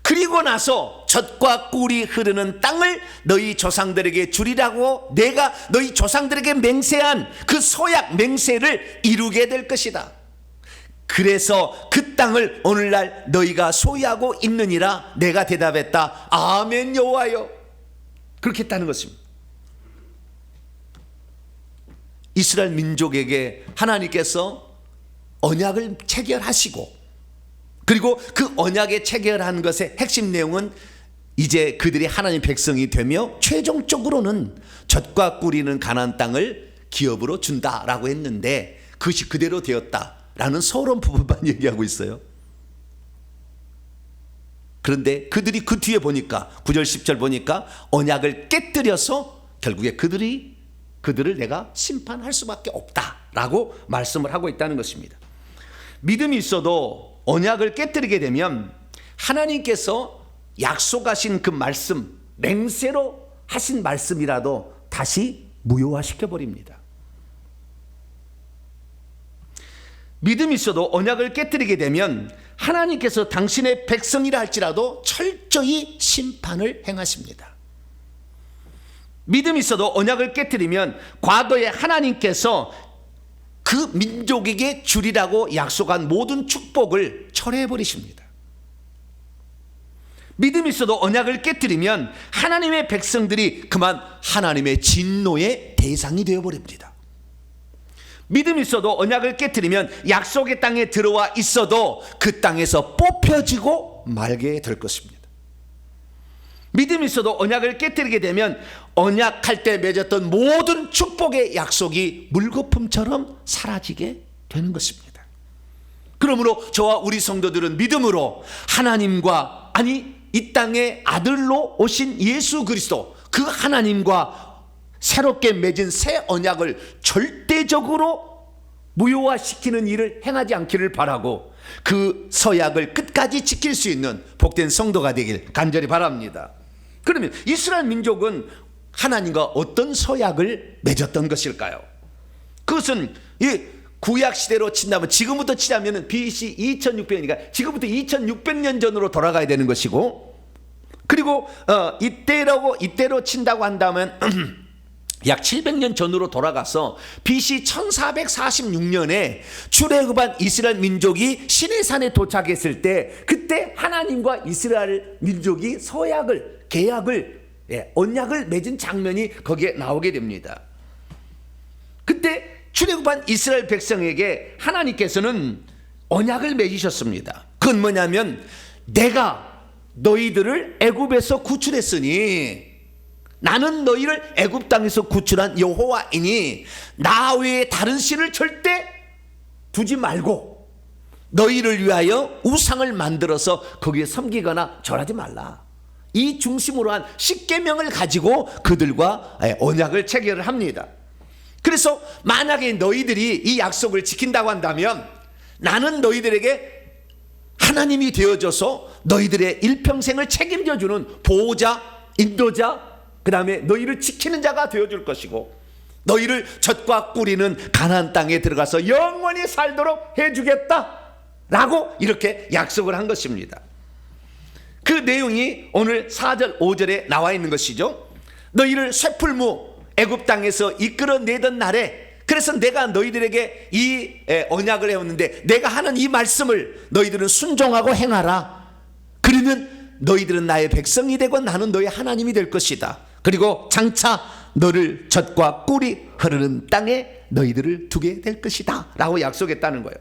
그리고 나서 젖과 꿀이 흐르는 땅을 너희 조상들에게 주리라고 내가 너희 조상들에게 맹세한 그 서약 맹세를 이루게 될 것이다. 그래서 그 땅을 오늘날 너희가 소유하고 있느니라. 내가 대답했다. 아멘 여호와여. 그렇게 했다는 것입니다. 이스라엘 민족에게 하나님께서 언약을 체결하시고, 그리고 그 언약에 체결한 것의 핵심 내용은 이제 그들이 하나님 백성이 되며 최종적으로는 젖과 꿀이는 가나안 땅을 기업으로 준다라고 했는데 그것이 그대로 되었다라는 서론 부분만 얘기하고 있어요. 그런데 그들이 그 뒤에 보니까 9절 10절 보니까 언약을 깨뜨려서 결국에 그들을 내가 심판할 수밖에 없다라고 말씀을 하고 있다는 것입니다. 믿음이 있어도 언약을 깨뜨리게 되면 하나님께서 약속하신 그 말씀, 맹세로 하신 말씀이라도 다시 무효화시켜 버립니다. 믿음이 있어도 언약을 깨뜨리게 되면 하나님께서 당신의 백성이라 할지라도 철저히 심판을 행하십니다. 믿음이 있어도 언약을 깨뜨리면 과거에 하나님께서 그 민족에게 주리라고 약속한 모든 축복을 철회해 버리십니다. 믿음이 있어도 언약을 깨뜨리면 하나님의 백성들이 그만 하나님의 진노의 대상이 되어 버립니다. 믿음이 있어도 언약을 깨뜨리면 약속의 땅에 들어와 있어도 그 땅에서 뽑혀지고 말게 될 것입니다. 믿음이 있어도 언약을 깨뜨리게 되면 언약할 때 맺었던 모든 축복의 약속이 물거품처럼 사라지게 되는 것입니다. 그러므로 저와 우리 성도들은 믿음으로 하나님과, 아니 이 땅의 아들로 오신 예수 그리스도, 그 하나님과 새롭게 맺은 새 언약을 절대적으로 무효화시키는 일을 행하지 않기를 바라고 그 서약을 끝까지 지킬 수 있는 복된 성도가 되길 간절히 바랍니다. 그러면 이스라엘 민족은 하나님과 어떤 서약을 맺었던 것일까요? 그것은 이 구약 시대로 친다면, 지금부터 치자면 BC 2600년이니까 지금부터 2600년 전으로 돌아가야 되는 것이고, 그리고 이때로 친다고 한다면 약 700년 전으로 돌아가서 BC 1446년에 출애굽한 이스라엘 민족이 시내산에 도착했을 때, 그때 하나님과 이스라엘 민족이 서약을, 계약을, 언약을 맺은 장면이 거기에 나오게 됩니다. 그때 출애굽한 이스라엘 백성에게 하나님께서는 언약을 맺으셨습니다. 그건 뭐냐면, 내가 너희들을 애굽에서 구출했으니, 나는 너희를 애굽 땅에서 구출한 여호와이니 나 외에 다른 신을 절대 두지 말고 너희를 위하여 우상을 만들어서 거기에 섬기거나 절하지 말라. 이 중심으로 한 10계명을 가지고 그들과 언약을 체결을 합니다. 그래서 만약에 너희들이 이 약속을 지킨다고 한다면 나는 너희들에게 하나님이 되어줘서 너희들의 일평생을 책임져주는 보호자, 인도자, 그 다음에 너희를 지키는 자가 되어줄 것이고, 너희를 젖과 꿀이는 가나안 땅에 들어가서 영원히 살도록 해주겠다 라고 이렇게 약속을 한 것입니다. 그 내용이 오늘 4절 5절에 나와 있는 것이죠. 너희를 쇠풀무 애굽 땅에서 이끌어내던 날에, 그래서 내가 너희들에게 이 언약을 해왔는데 내가 하는 이 말씀을 너희들은 순종하고 행하라. 그러면 너희들은 나의 백성이 되고 나는 너희 하나님이 될 것이다. 그리고 장차 너를 젖과 꿀이 흐르는 땅에 너희들을 두게 될 것이다 라고 약속했다는 거예요.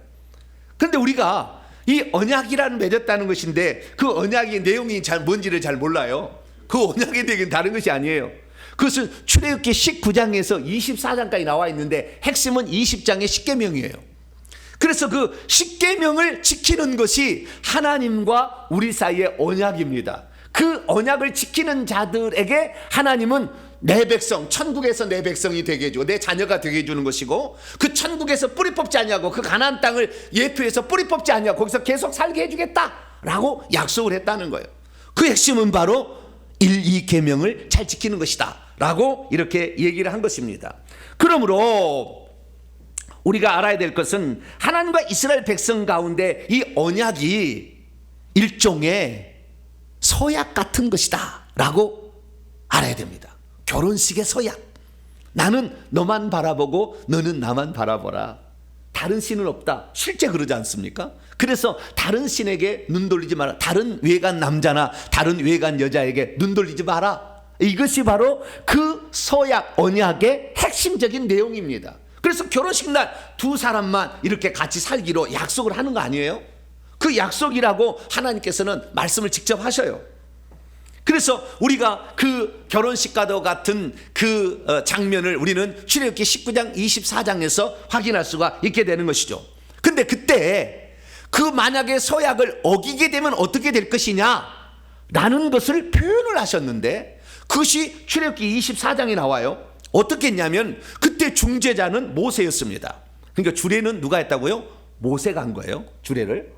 그런데 우리가 이 언약이라는 맺었다는 것인데 그 언약의 내용이 뭔지를 잘 몰라요. 그 언약의 내용은 다른 것이 아니에요. 그것은 출애굽기 19장에서 24장까지 나와 있는데 핵심은 20장의 십계명이에요. 그래서 그 십계명을 지키는 것이 하나님과 우리 사이의 언약입니다. 그 언약을 지키는 자들에게 하나님은 내 백성, 천국에서 내 백성이 되게 해주고 내 자녀가 되게 해주는 것이고, 그 천국에서 뿌리 뽑지 않냐고, 그 가나안 땅을 예표해서 뿌리 뽑지 않냐고 거기서 계속 살게 해주겠다라고 약속을 했다는 거예요. 그 핵심은 바로 1, 2계명을 잘 지키는 것이다 라고 이렇게 얘기를 한 것입니다. 그러므로 우리가 알아야 될 것은 하나님과 이스라엘 백성 가운데 이 언약이 일종의 서약 같은 것이다 라고 알아야 됩니다. 결혼식의 서약. 나는 너만 바라보고 너는 나만 바라보라. 다른 신은 없다. 실제 그러지 않습니까? 그래서 다른 신에게 눈 돌리지 마라. 다른 외간 남자나 다른 외간 여자에게 눈 돌리지 마라. 이것이 바로 그 서약 언약의 핵심적인 내용입니다. 그래서 결혼식 날 두 사람만 이렇게 같이 살기로 약속을 하는 거 아니에요? 그 약속이라고 하나님께서는 말씀을 직접 하셔요. 그래서 우리가 그 결혼식과도 같은 그 장면을 우리는 출애굽기 19장 24장에서 확인할 수가 있게 되는 것이죠. 근데 그때 그 만약에 서약을 어기게 되면 어떻게 될 것이냐 라는 것을 표현을 하셨는데, 그것이 출애굽기 24장에 나와요. 어떻게 했냐면 그때 중재자는 모세였습니다. 그러니까 주례는 누가 했다고요? 모세가 한 거예요. 주례를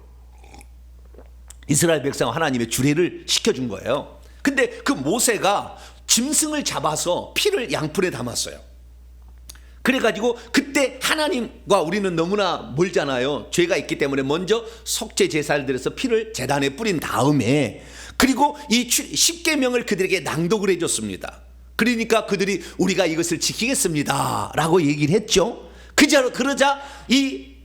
이스라엘 백성 하나님의 주례를 시켜준 거예요. 근데 그 모세가 짐승을 잡아서 피를 양풀에 담았어요. 그래가지고 그때 하나님과 우리는 너무나 멀잖아요. 죄가 있기 때문에 먼저 속죄 제사를 드려서 피를 제단에 뿌린 다음에, 그리고 이 십계명을 그들에게 낭독을 해줬습니다. 그러니까 그들이 우리가 이것을 지키겠습니다 라고 얘기를 했죠. 그러자 이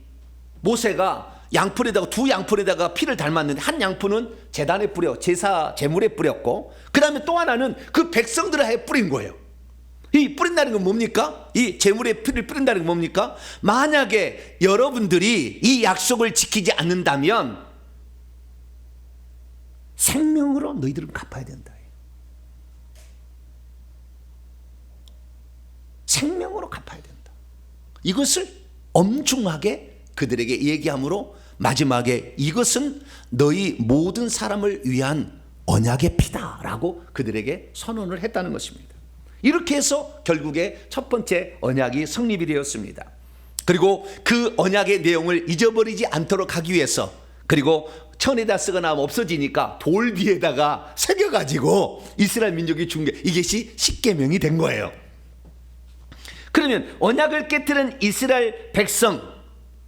모세가 양풀에다가 두 양풀에다가 피를 담았는데, 한 양푼은 제단에 뿌려 제사 제물에 뿌렸고, 그 다음에 또 하나는 그 백성들에 뿌린 거예요. 이 뿌린다는 건 뭡니까? 이 제물에 피를 뿌린다는 건 뭡니까? 만약에 여러분들이 이 약속을 지키지 않는다면 생명으로 너희들은 갚아야 된다. 생명으로 갚아야 된다. 이것을 엄중하게 그들에게 얘기함으로 마지막에 이것은 너희 모든 사람을 위한 언약의 피다라고 그들에게 선언을 했다는 것입니다. 이렇게 해서 결국에 첫 번째 언약이 성립이 되었습니다. 그리고 그 언약의 내용을 잊어버리지 않도록 하기 위해서, 그리고 천에다 쓰거나 없어지니까 돌 위에다가 새겨가지고 이스라엘 민족이 준 게 이것이 십계명이 된 거예요. 그러면 언약을 깨뜨린 이스라엘 백성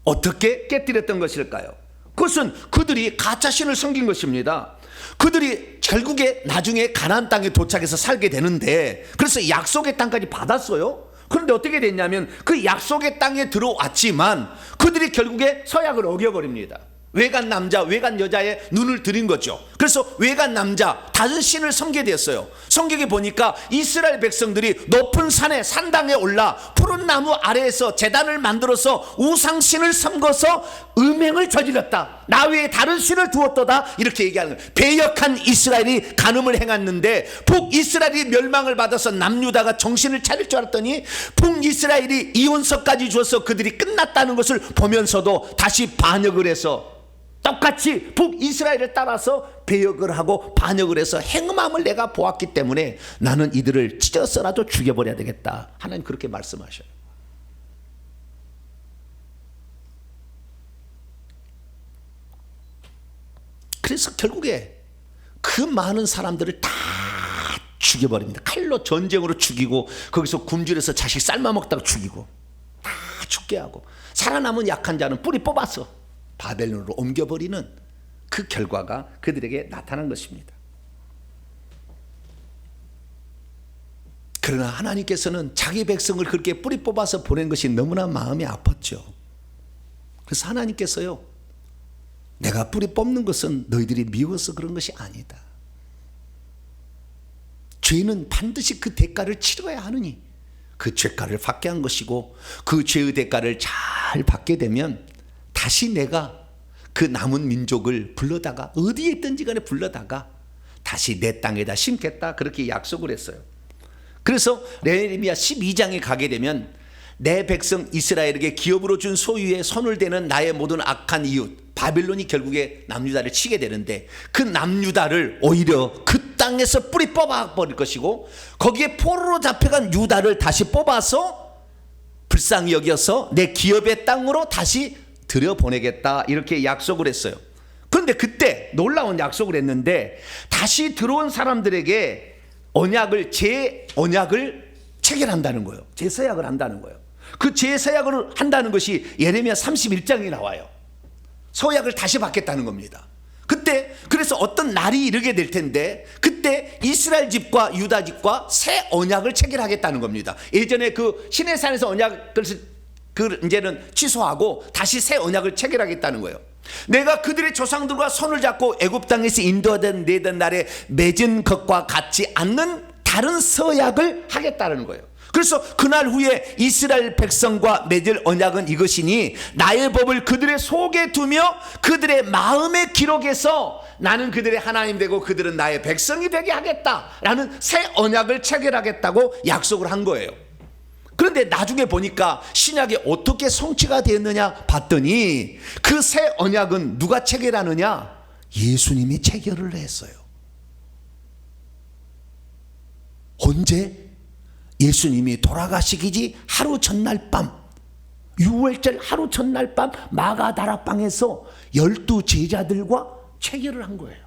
어떻게 깨뜨렸던 것일까요? 그것은 그들이 가짜신을 섬긴 것입니다. 그들이 결국에 나중에 가나안 땅에 도착해서 살게 되는데, 그래서 약속의 땅까지 받았어요. 그런데 어떻게 됐냐면 그 약속의 땅에 들어왔지만 그들이 결국에 서약을 어겨버립니다. 외간 남자, 외간 여자의 눈을 들인 거죠. 그래서 외간 남자, 다른 신을 섬기게 되었어요. 성경에 보니까 이스라엘 백성들이 높은 산에 산당에 올라 푸른 나무 아래에서 제단을 만들어서 우상신을 섬겨서 음행을 저질렀다. 나 외에 다른 신을 두었도다. 이렇게 얘기하는 거예요. 배역한 이스라엘이 간음을 행했는데 북이스라엘이 멸망을 받아서 남유다가 정신을 차릴 줄 알았더니 북이스라엘이 이혼서까지 주어서 그들이 끝났다는 것을 보면서도 다시 반역을 해서 똑같이 북이스라엘을 따라서 배역을 하고 반역을 해서 행음함을 내가 보았기 때문에 나는 이들을 찢어서라도 죽여버려야 되겠다. 하나님 그렇게 말씀하셔요. 그래서 결국에 그 많은 사람들을 다 죽여버립니다. 칼로 전쟁으로 죽이고, 거기서 굶주려서 자식 삶아 먹다가 죽이고, 다 죽게 하고, 살아남은 약한 자는 뿌리 뽑아서 바벨론으로 옮겨버리는 그 결과가 그들에게 나타난 것입니다. 그러나 하나님께서는 자기 백성을 그렇게 뿌리 뽑아서 보낸 것이 너무나 마음이 아팠죠. 그래서 하나님께서요, 내가 뿌리 뽑는 것은 너희들이 미워서 그런 것이 아니다. 죄는 반드시 그 대가를 치러야 하느니 그 죄가를 받게 한 것이고, 그 죄의 대가를 잘 받게 되면 다시 내가 그 남은 민족을 불러다가 어디에 있든지 간에 불러다가 다시 내 땅에다 심겠다, 그렇게 약속을 했어요. 그래서 레미야 12장에 가게 되면 내 백성 이스라엘에게 기업으로 준 소유에 손을 대는 나의 모든 악한 이웃 바빌론이 결국에 남유다를 치게 되는데, 그 남유다를 오히려 그 땅에서 뿌리 뽑아 버릴 것이고, 거기에 포로로 잡혀간 유다를 다시 뽑아서 불쌍히 여겨서 내 기업의 땅으로 다시 들여보내겠다, 이렇게 약속을 했어요. 그런데 그때 놀라운 약속을 했는데, 다시 들어온 사람들에게 제 언약을 체결한다는 거예요. 제서약을 한다는 거예요. 그 제서약을 한다는 것이 예레미야 31장에 나와요. 서약을 다시 받겠다는 겁니다. 그때 그래서 어떤 날이 이르게 될 텐데, 그때 이스라엘 집과 유다 집과 새 언약을 체결하겠다는 겁니다. 예전에 그 시내산에서 언약을 이제는 취소하고 다시 새 언약을 체결하겠다는 거예요. 내가 그들의 조상들과 손을 잡고 애굽 땅에서 인도하던 내던 날에 맺은 것과 같지 않는 다른 서약을 하겠다는 거예요. 그래서 그날 후에 이스라엘 백성과 맺을 언약은 이것이니, 나의 법을 그들의 속에 두며 그들의 마음의 기록에서 나는 그들의 하나님 되고 그들은 나의 백성이 되게 하겠다라는 새 언약을 체결하겠다고 약속을 한 거예요. 그런데 나중에 보니까 신약에 어떻게 성취가 되었느냐 봤더니, 그 새 언약은 누가 체결하느냐? 예수님이 체결을 했어요. 언제? 예수님이 돌아가시기 하루 전날 밤, 6월절 하루 전날 밤 마가다락방에서 12 제자들과 체결을 한 거예요.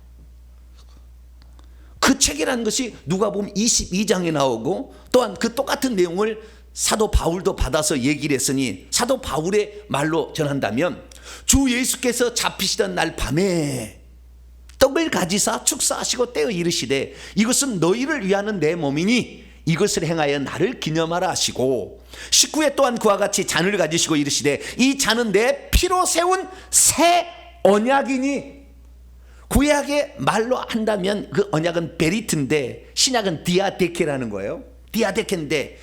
그 체결한 것이 누가복음 22장에 나오고, 또한 그 똑같은 내용을 사도 바울도 받아서 얘기를 했으니, 사도 바울의 말로 전한다면, 주 예수께서 잡히시던 날 밤에 떡을 가지사 축사하시고 떼어 이르시되, 이것은 너희를 위하는 내 몸이니 이것을 행하여 나를 기념하라 하시고, 19회 또한 그와 같이 잔을 가지시고 이르시되, 이 잔은 내 피로 세운 새 언약이니. 구약의 말로 한다면 그 언약은 베리트인데, 신약은 디아데케라는 거예요. 디아데케인데,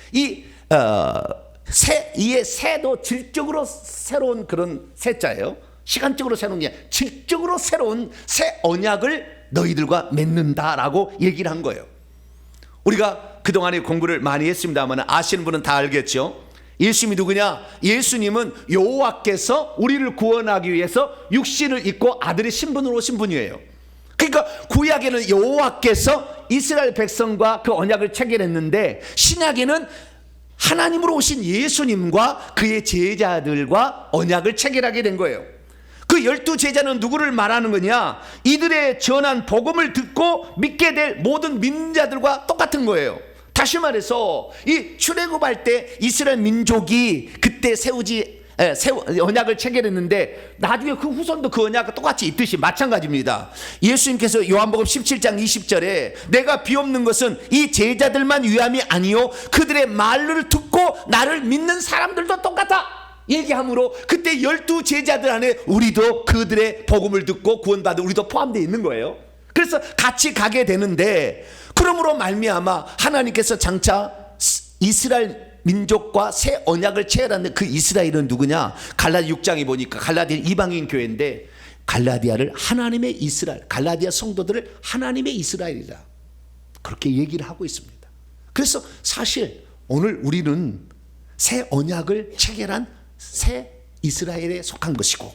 이의 새도 질적으로 새로운 그런 새자예요. 시간적으로 새로운 게 아니라 질적으로 새로운 새 언약을 너희들과 맺는다라고 얘기를 한 거예요. 우리가 그동안에 공부를 많이 했습니다만 아시는 분은 다 알겠죠. 예수님이 누구냐? 예수님은 여호와께서 우리를 구원하기 위해서 육신을 입고 아들의 신분으로 오신 분이에요. 그러니까 구약에는 여호와께서 이스라엘 백성과 그 언약을 체결했는데, 신약에는 하나님으로 오신 예수님과 그의 제자들과 언약을 체결하게 된 거예요. 그 12 제자는 누구를 말하는 거냐? 이들의 전한 복음을 듣고 믿게 될 모든 믿는 자들과 똑같은 거예요. 다시 말해서 이 출애굽할 때 이스라엘 민족이 그때 언약을 체결했는데, 나중에 그 후손도 그 언약과 똑같이 있듯이 마찬가지입니다. 예수님께서 요한복음 17장 20절에 내가 비옵는 것은 이 제자들만 위함이 아니요 그들의 말을 듣고 나를 믿는 사람들도 똑같아 얘기하므로, 그때 12 제자들 안에 우리도 그들의 복음을 듣고 구원받은 우리도 포함되어 있는 거예요. 그래서 같이 가게 되는데, 그러므로 말미암아 하나님께서 장차 이스라엘 민족과 새 언약을 체결하는 그 이스라엘은 누구냐? 갈라디아 6장에 보니까 갈라디아 이방인 교회인데, 갈라디아를 하나님의 이스라엘, 갈라디아 성도들을 하나님의 이스라엘이다, 그렇게 얘기를 하고 있습니다. 그래서 사실 오늘 우리는 새 언약을 체결한 새 이스라엘에 속한 것이고,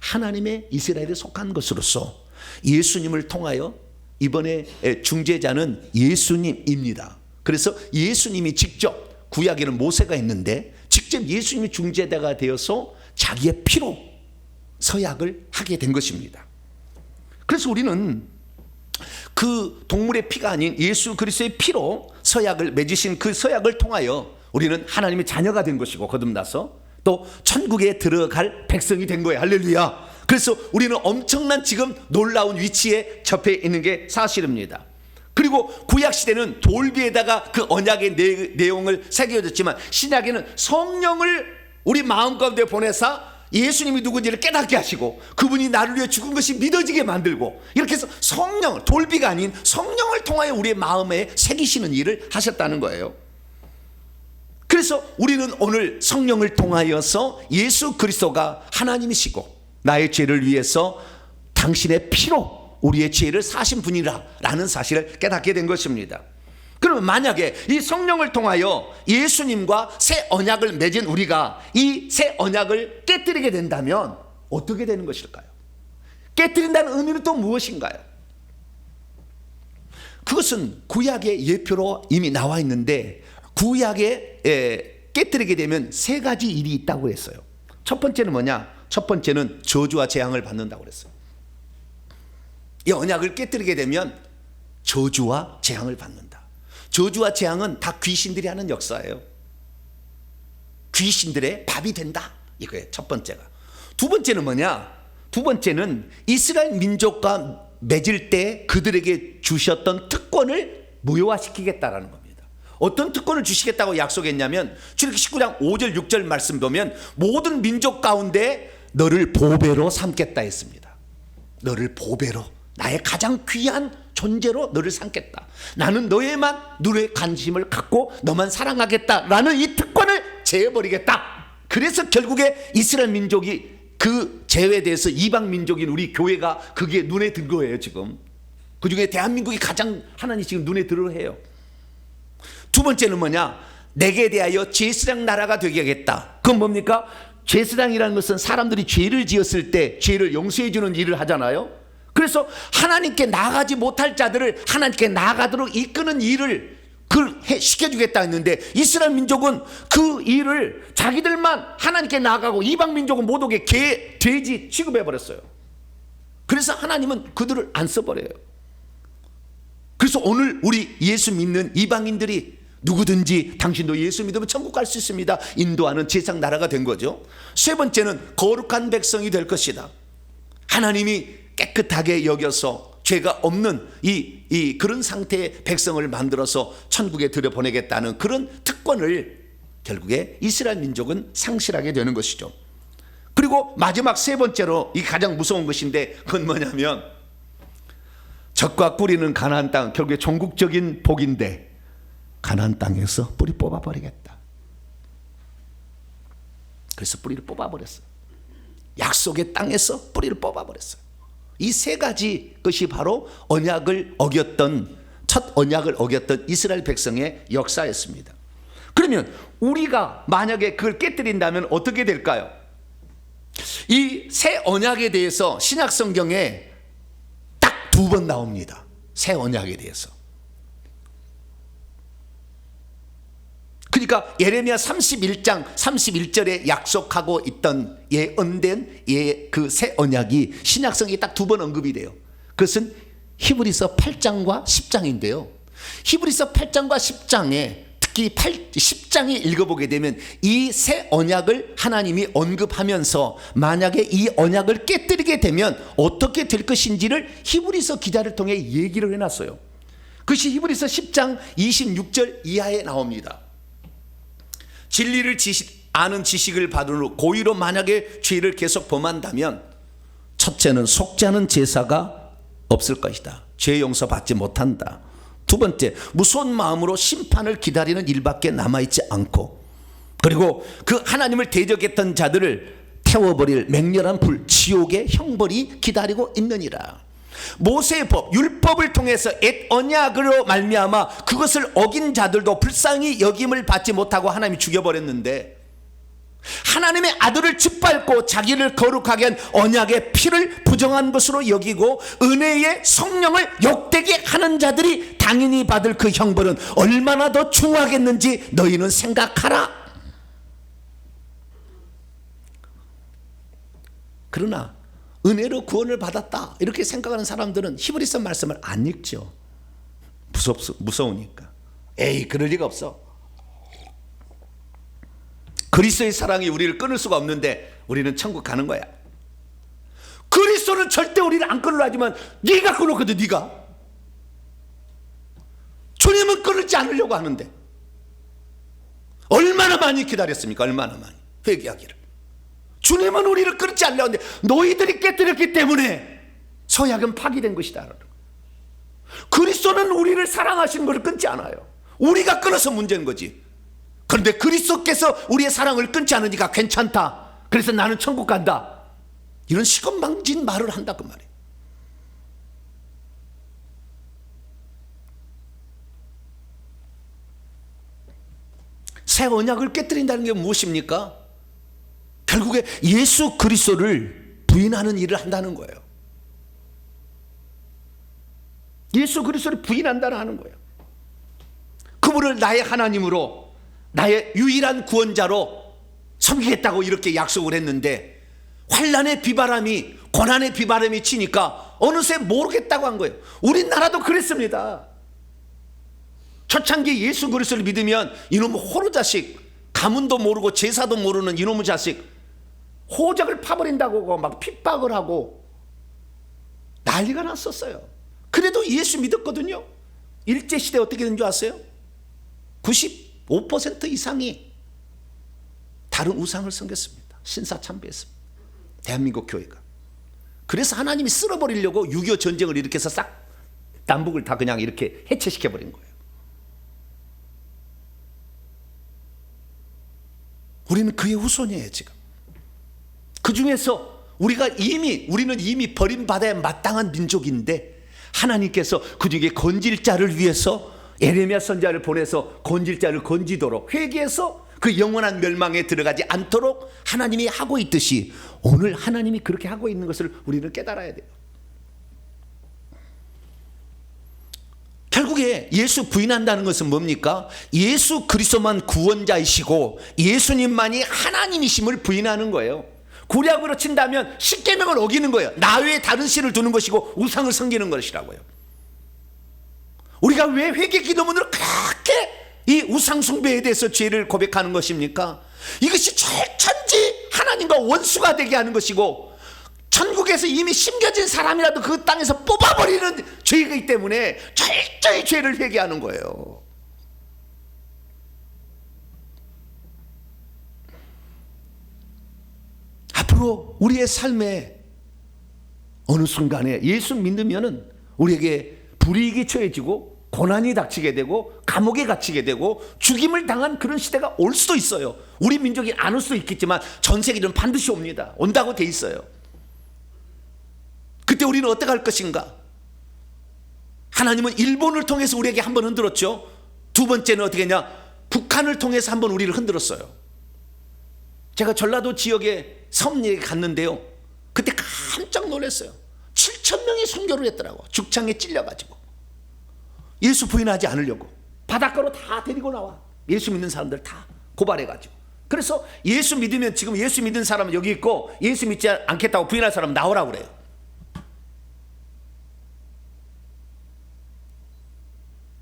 하나님의 이스라엘에 속한 것으로서 예수님을 통하여 이번에 중재자는 예수님입니다. 그래서 예수님이 직접, 구약에는 모세가 있는데 직접 예수님이 중재자가 되어서 자기의 피로 서약을 하게 된 것입니다. 그래서 우리는 그 동물의 피가 아닌 예수 그리스도의 피로 서약을 맺으신 그 서약을 통하여 우리는 하나님의 자녀가 된 것이고, 거듭나서 또 천국에 들어갈 백성이 된 거예요. 할렐루야. 그래서 우리는 엄청난 지금 놀라운 위치에 접해 있는 게 사실입니다. 그리고 구약시대는 돌비에다가 그 언약의 내용을 새겨졌지만, 신약에는 성령을 우리 마음 가운데 보내사 예수님이 누군지를 깨닫게 하시고, 그분이 나를 위해 죽은 것이 믿어지게 만들고, 이렇게 해서 성령, 돌비가 아닌 성령을 통하여 우리의 마음에 새기시는 일을 하셨다는 거예요. 그래서 우리는 오늘 성령을 통하여서 예수 그리스도가 하나님이시고 나의 죄를 위해서 당신의 피로 우리의 죄를 사신 분이라 라는 사실을 깨닫게 된 것입니다. 그러면 만약에 이 성령을 통하여 예수님과 새 언약을 맺은 우리가 이 새 언약을 깨뜨리게 된다면 어떻게 되는 것일까요? 깨뜨린다는 의미는 또 무엇인가요? 그것은 구약의 예표로 이미 나와 있는데 구약에 깨뜨리게 되면 세 가지 일이 있다고 했어요. 첫 번째는 뭐냐? 첫 번째는 저주와 재앙을 받는다고 그랬어요. 이 언약을 깨뜨리게 되면 저주와 재앙을 받는다. 저주와 재앙은 다 귀신들이 하는 역사예요. 귀신들의 밥이 된다. 이거예요. 첫 번째가. 두 번째는 뭐냐? 두 번째는 이스라엘 민족과 맺을 때 그들에게 주셨던 특권을 무효화시키겠다라는 겁니다. 어떤 특권을 주시겠다고 약속했냐면 출애굽기 19장 5절 6절 말씀 보면 모든 민족 가운데 너를 보배로 삼겠다 했습니다. 너를 보배로, 나의 가장 귀한 존재로 너를 삼겠다. 나는 너에만 눈에 관심을 갖고 너만 사랑하겠다라는 이 특권을 제해버리겠다. 그래서 결국에 이스라엘 민족이 그 죄에 대해서 이방 민족인 우리 교회가 그게 눈에 든 거예요. 지금 그 중에 대한민국이 가장 하나님 지금 눈에 들어 해요. 두 번째는 뭐냐? 내게 대하여 제사장 나라가 되게 하겠다. 그건 뭡니까? 제사장이라는 것은 사람들이 죄를 지었을 때 죄를 용서해 주는 일을 하잖아요. 그래서 하나님께 나아가지 못할 자들을 하나님께 나아가도록 이끄는 일을 시켜주겠다 했는데 이스라엘 민족은 그 일을 자기들만 하나님께 나아가고 이방 민족은 못 오게 개, 돼지 취급해버렸어요. 그래서 하나님은 그들을 안 써버려요. 그래서 오늘 우리 예수 믿는 이방인들이 누구든지 당신도 예수 믿으면 천국 갈 수 있습니다. 인도하는 제사장 나라가 된 거죠. 세 번째는 거룩한 백성이 될 것이다. 하나님이 깨끗하게 여겨서 죄가 없는 그런 상태의 백성을 만들어서 천국에 들여보내겠다는 그런 특권을 결국에 이스라엘 민족은 상실하게 되는 것이죠. 그리고 마지막 세 번째로 이 가장 무서운 것인데 그건 뭐냐면 젖과 꿀이는 가나안 땅, 결국에 종국적인 복인데 가나안 땅에서 뿌리 뽑아버리겠다. 그래서 뿌리를 뽑아버렸어요. 약속의 땅에서 뿌리를 뽑아버렸어요. 이 세 가지 것이 바로 첫 언약을 어겼던 이스라엘 백성의 역사였습니다. 그러면 우리가 만약에 그걸 깨뜨린다면 어떻게 될까요? 이 새 언약에 대해서 신약 성경에 딱 2번 나옵니다. 새 언약에 대해서. 그러니까 예레미야 31장 31절에 약속하고 있던 예언된 그 새 언약이 신약성에 딱 2번 언급이 돼요. 그것은 히브리서 8장과 10장인데요. 히브리서 8장과 10장에 특히 10장에 읽어보게 되면 이 새 언약을 하나님이 언급하면서 만약에 이 언약을 깨뜨리게 되면 어떻게 될 것인지를 히브리서 기자를 통해 얘기를 해놨어요. 그것이 히브리서 10장 26절 이하에 나옵니다. 진리를 아는 지식을 받은 후 고의로 만약에 죄를 계속 범한다면 첫째는 속지 않은 제사가 없을 것이다. 죄 용서받지 못한다. 두 번째, 무서운 마음으로 심판을 기다리는 일밖에 남아있지 않고, 그리고 그 하나님을 대적했던 자들을 태워버릴 맹렬한 불, 지옥의 형벌이 기다리고 있느니라. 모세의 법, 율법을 통해서 옛 언약으로 말미암아 그것을 어긴 자들도 불쌍히 여김을 받지 못하고 하나님이 죽여버렸는데, 하나님의 아들을 짓밟고 자기를 거룩하게 한 언약의 피를 부정한 것으로 여기고 은혜의 성령을 욕되게 하는 자들이 당연히 받을 그 형벌은 얼마나 더 중하겠는지 너희는 생각하라. 그러나 은혜로 구원을 받았다 이렇게 생각하는 사람들은 히브리서 말씀을 안 읽죠. 무서우니까. 에이, 그럴 리가 없어. 그리스도의 사랑이 우리를 끊을 수가 없는데 우리는 천국 가는 거야. 그리스도는 절대 우리를 안 끊으려 하지만 네가 끊었거든. 네가 주님은 끊지 않으려고 하는데 얼마나 많이 기다렸습니까? 얼마나 많이 회개하기를. 주님은 우리를 끊지 않으려고 하는데 너희들이 깨뜨렸기 때문에 서약은 파기된 것이다. 그리스도는 우리를 사랑하시는 것을 끊지 않아요. 우리가 끊어서 문제인 거지. 그런데 그리스도께서 우리의 사랑을 끊지 않으니까 괜찮다. 그래서 나는 천국 간다. 이런 시건방진 말을 한다 그 말이에요. 새 언약을 깨뜨린다는 게 무엇입니까? 결국에 예수 그리스도를 부인하는 일을 한다는 거예요. 예수 그리스도를 부인한다는 하는 거예요. 그분을 나의 하나님으로, 나의 유일한 구원자로 섬기겠다고 이렇게 약속을 했는데 환난의 비바람이, 고난의 비바람이 치니까 어느새 모르겠다고 한 거예요. 우리나라도 그랬습니다. 초창기 예수 그리스도를 믿으면 이놈 호로 자식, 가문도 모르고 제사도 모르는 이놈의 자식 호적을 파버린다고 막 핍박을 하고 난리가 났었어요. 그래도 예수 믿었거든요. 일제시대 어떻게 된 줄 아세요? 95% 이상이 다른 우상을 섬겼습니다. 신사참배했습니다. 대한민국 교회가. 그래서 하나님이 쓸어버리려고 6.25 전쟁을 일으켜서 싹 남북을 다 그냥 이렇게 해체시켜버린 거예요. 우리는 그의 후손이에요 지금. 그 중에서 우리는 이미 버림받아야 마땅한 민족인데 하나님께서 그 중에 건질 자를 위해서 에레미야 선지자를 보내서 건질 자를 건지도록 회개해서 그 영원한 멸망에 들어가지 않도록 하나님이 하고 있듯이 오늘 하나님이 그렇게 하고 있는 것을 우리는 깨달아야 돼요. 결국에 예수 부인한다는 것은 뭡니까? 예수 그리스도만 구원자이시고 예수님만이 하나님이심을 부인하는 거예요. 구약으로 친다면 십계명을 어기는 거예요. 나 외에 다른 신을 두는 것이고 우상을 섬기는 것이라고요. 우리가 왜 회개 기도문으로 그렇게 이 우상 숭배에 대해서 죄를 고백하는 것입니까? 이것이 철천지 하나님과 원수가 되게 하는 것이고 천국에서 이미 심겨진 사람이라도 그 땅에서 뽑아버리는 죄이기 때문에 철저히 죄를 회개하는 거예요. 앞으로 우리의 삶에 어느 순간에 예수 믿으면은 우리에게 불이익이 처해지고 고난이 닥치게 되고 감옥에 갇히게 되고 죽임을 당한 그런 시대가 올 수도 있어요. 우리 민족이 안 올 수도 있겠지만 전 세계는 반드시 옵니다. 온다고 돼 있어요. 그때 우리는 어떻게 할 것인가? 하나님은 일본을 통해서 우리에게 한번 흔들었죠. 두 번째는 어떻게 했냐? 북한을 통해서 한번 우리를 흔들었어요. 제가 전라도 지역에 섬에 갔는데요. 그때 깜짝 놀랐어요. 7,000명이 순교를 했더라고. 죽창에 찔려가지고. 예수 부인하지 않으려고 바닷가로 다 데리고 나와. 예수 믿는 사람들 다 고발해가지고. 그래서 예수 믿으면, 지금 예수 믿는 사람은 여기 있고 예수 믿지 않겠다고 부인할 사람은 나오라고 그래요.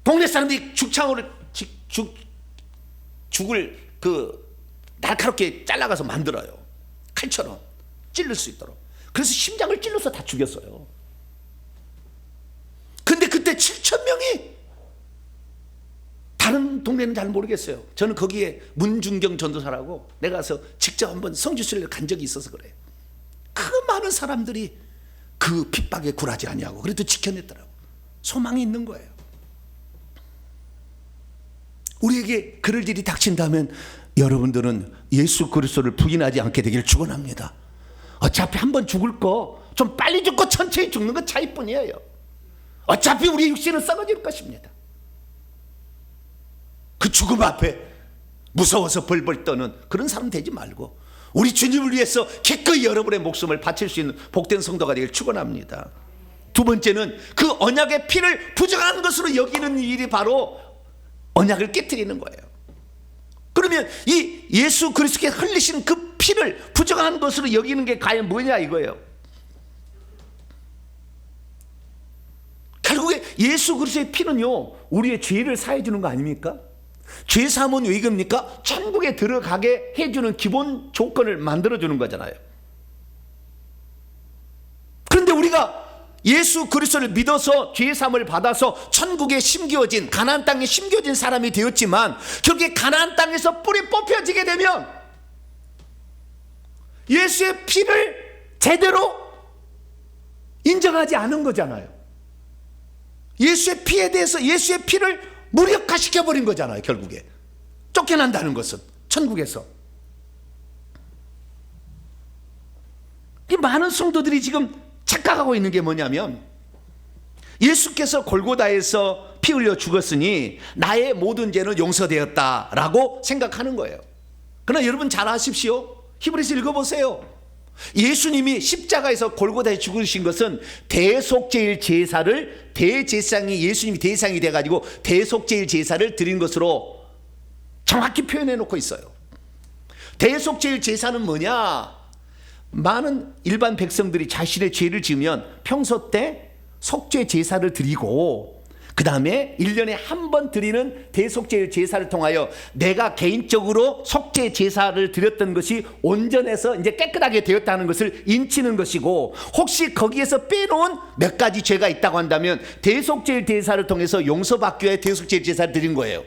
동네 사람들이 죽창으로 죽을 날카롭게 잘라가서 만들어요. 칼처럼 찔릴 수 있도록. 그래서 심장을 찔러서 다 죽였어요. 근데 그때 7,000명이, 다른 동네는 잘 모르겠어요. 저는 거기에 문중경 전도사라고 내가 가서 직접 한번 성지순례를 간 적이 있어서 그래요. 그 많은 사람들이 그 핍박에 굴하지 아니하고 그래도 지켜냈더라고. 소망이 있는 거예요. 우리에게 그럴 일이 닥친다면 여러분들은 예수 그리스도를 부인하지 않게 되기를 축원합니다. 어차피 한번 죽을 거 좀 빨리 죽고 천천히 죽는 것 차이뿐이에요. 어차피 우리 육신은 썩어질 것입니다. 그 죽음 앞에 무서워서 벌벌 떠는 그런 사람 되지 말고 우리 주님을 위해서 기꺼이 여러분의 목숨을 바칠 수 있는 복된 성도가 되길 축원합니다. 두 번째는 그 언약의 피를 부정한 것으로 여기는 일이 바로 언약을 깨뜨리는 거예요. 그러면 이 예수 그리스도께 흘리신 그 피를 부정한 것으로 여기는 게 과연 뭐냐 이거예요. 결국에 예수 그리스도의 피는요, 우리의 죄를 사해 주는 거 아닙니까? 죄 사함은 왜 이겁니까? 천국에 들어가게 해주는 기본 조건을 만들어 주는 거잖아요. 그런데 우리가 예수 그리스도를 믿어서 죄 사함을 받아서 천국에 심겨진, 가나안 땅에 심겨진 사람이 되었지만 결국에 가나안 땅에서 뿌리 뽑혀지게 되면 예수의 피를 제대로 인정하지 않은 거잖아요. 예수의 피에 대해서 예수의 피를 무력화시켜버린 거잖아요. 결국에 쫓겨난다는 것은 천국에서. 이 많은 성도들이 지금 착각하고 있는 게 뭐냐면, 예수께서 골고다에서 피 흘려 죽었으니 나의 모든 죄는 용서되었다라고 생각하는 거예요. 그러나 여러분 잘 아십시오. 히브리서 읽어보세요. 예수님이 십자가에서 골고다에 죽으신 것은 대속죄일 제사를, 대제사장이 예수님이 대상이 돼가지고 대속죄일 제사를 드린 것으로 정확히 표현해 놓고 있어요. 대속죄일 제사는 뭐냐? 많은 일반 백성들이 자신의 죄를 지으면 평소 때 속죄 제사를 드리고, 그 다음에 1년에 한 번 드리는 대속죄 제사를 통하여 내가 개인적으로 속죄 제사를 드렸던 것이 온전해서 이제 깨끗하게 되었다는 것을 인치는 것이고, 혹시 거기에서 빼놓은 몇 가지 죄가 있다고 한다면 대속죄 제사를 통해서 용서받기 위해 대속죄 제사를 드린 거예요.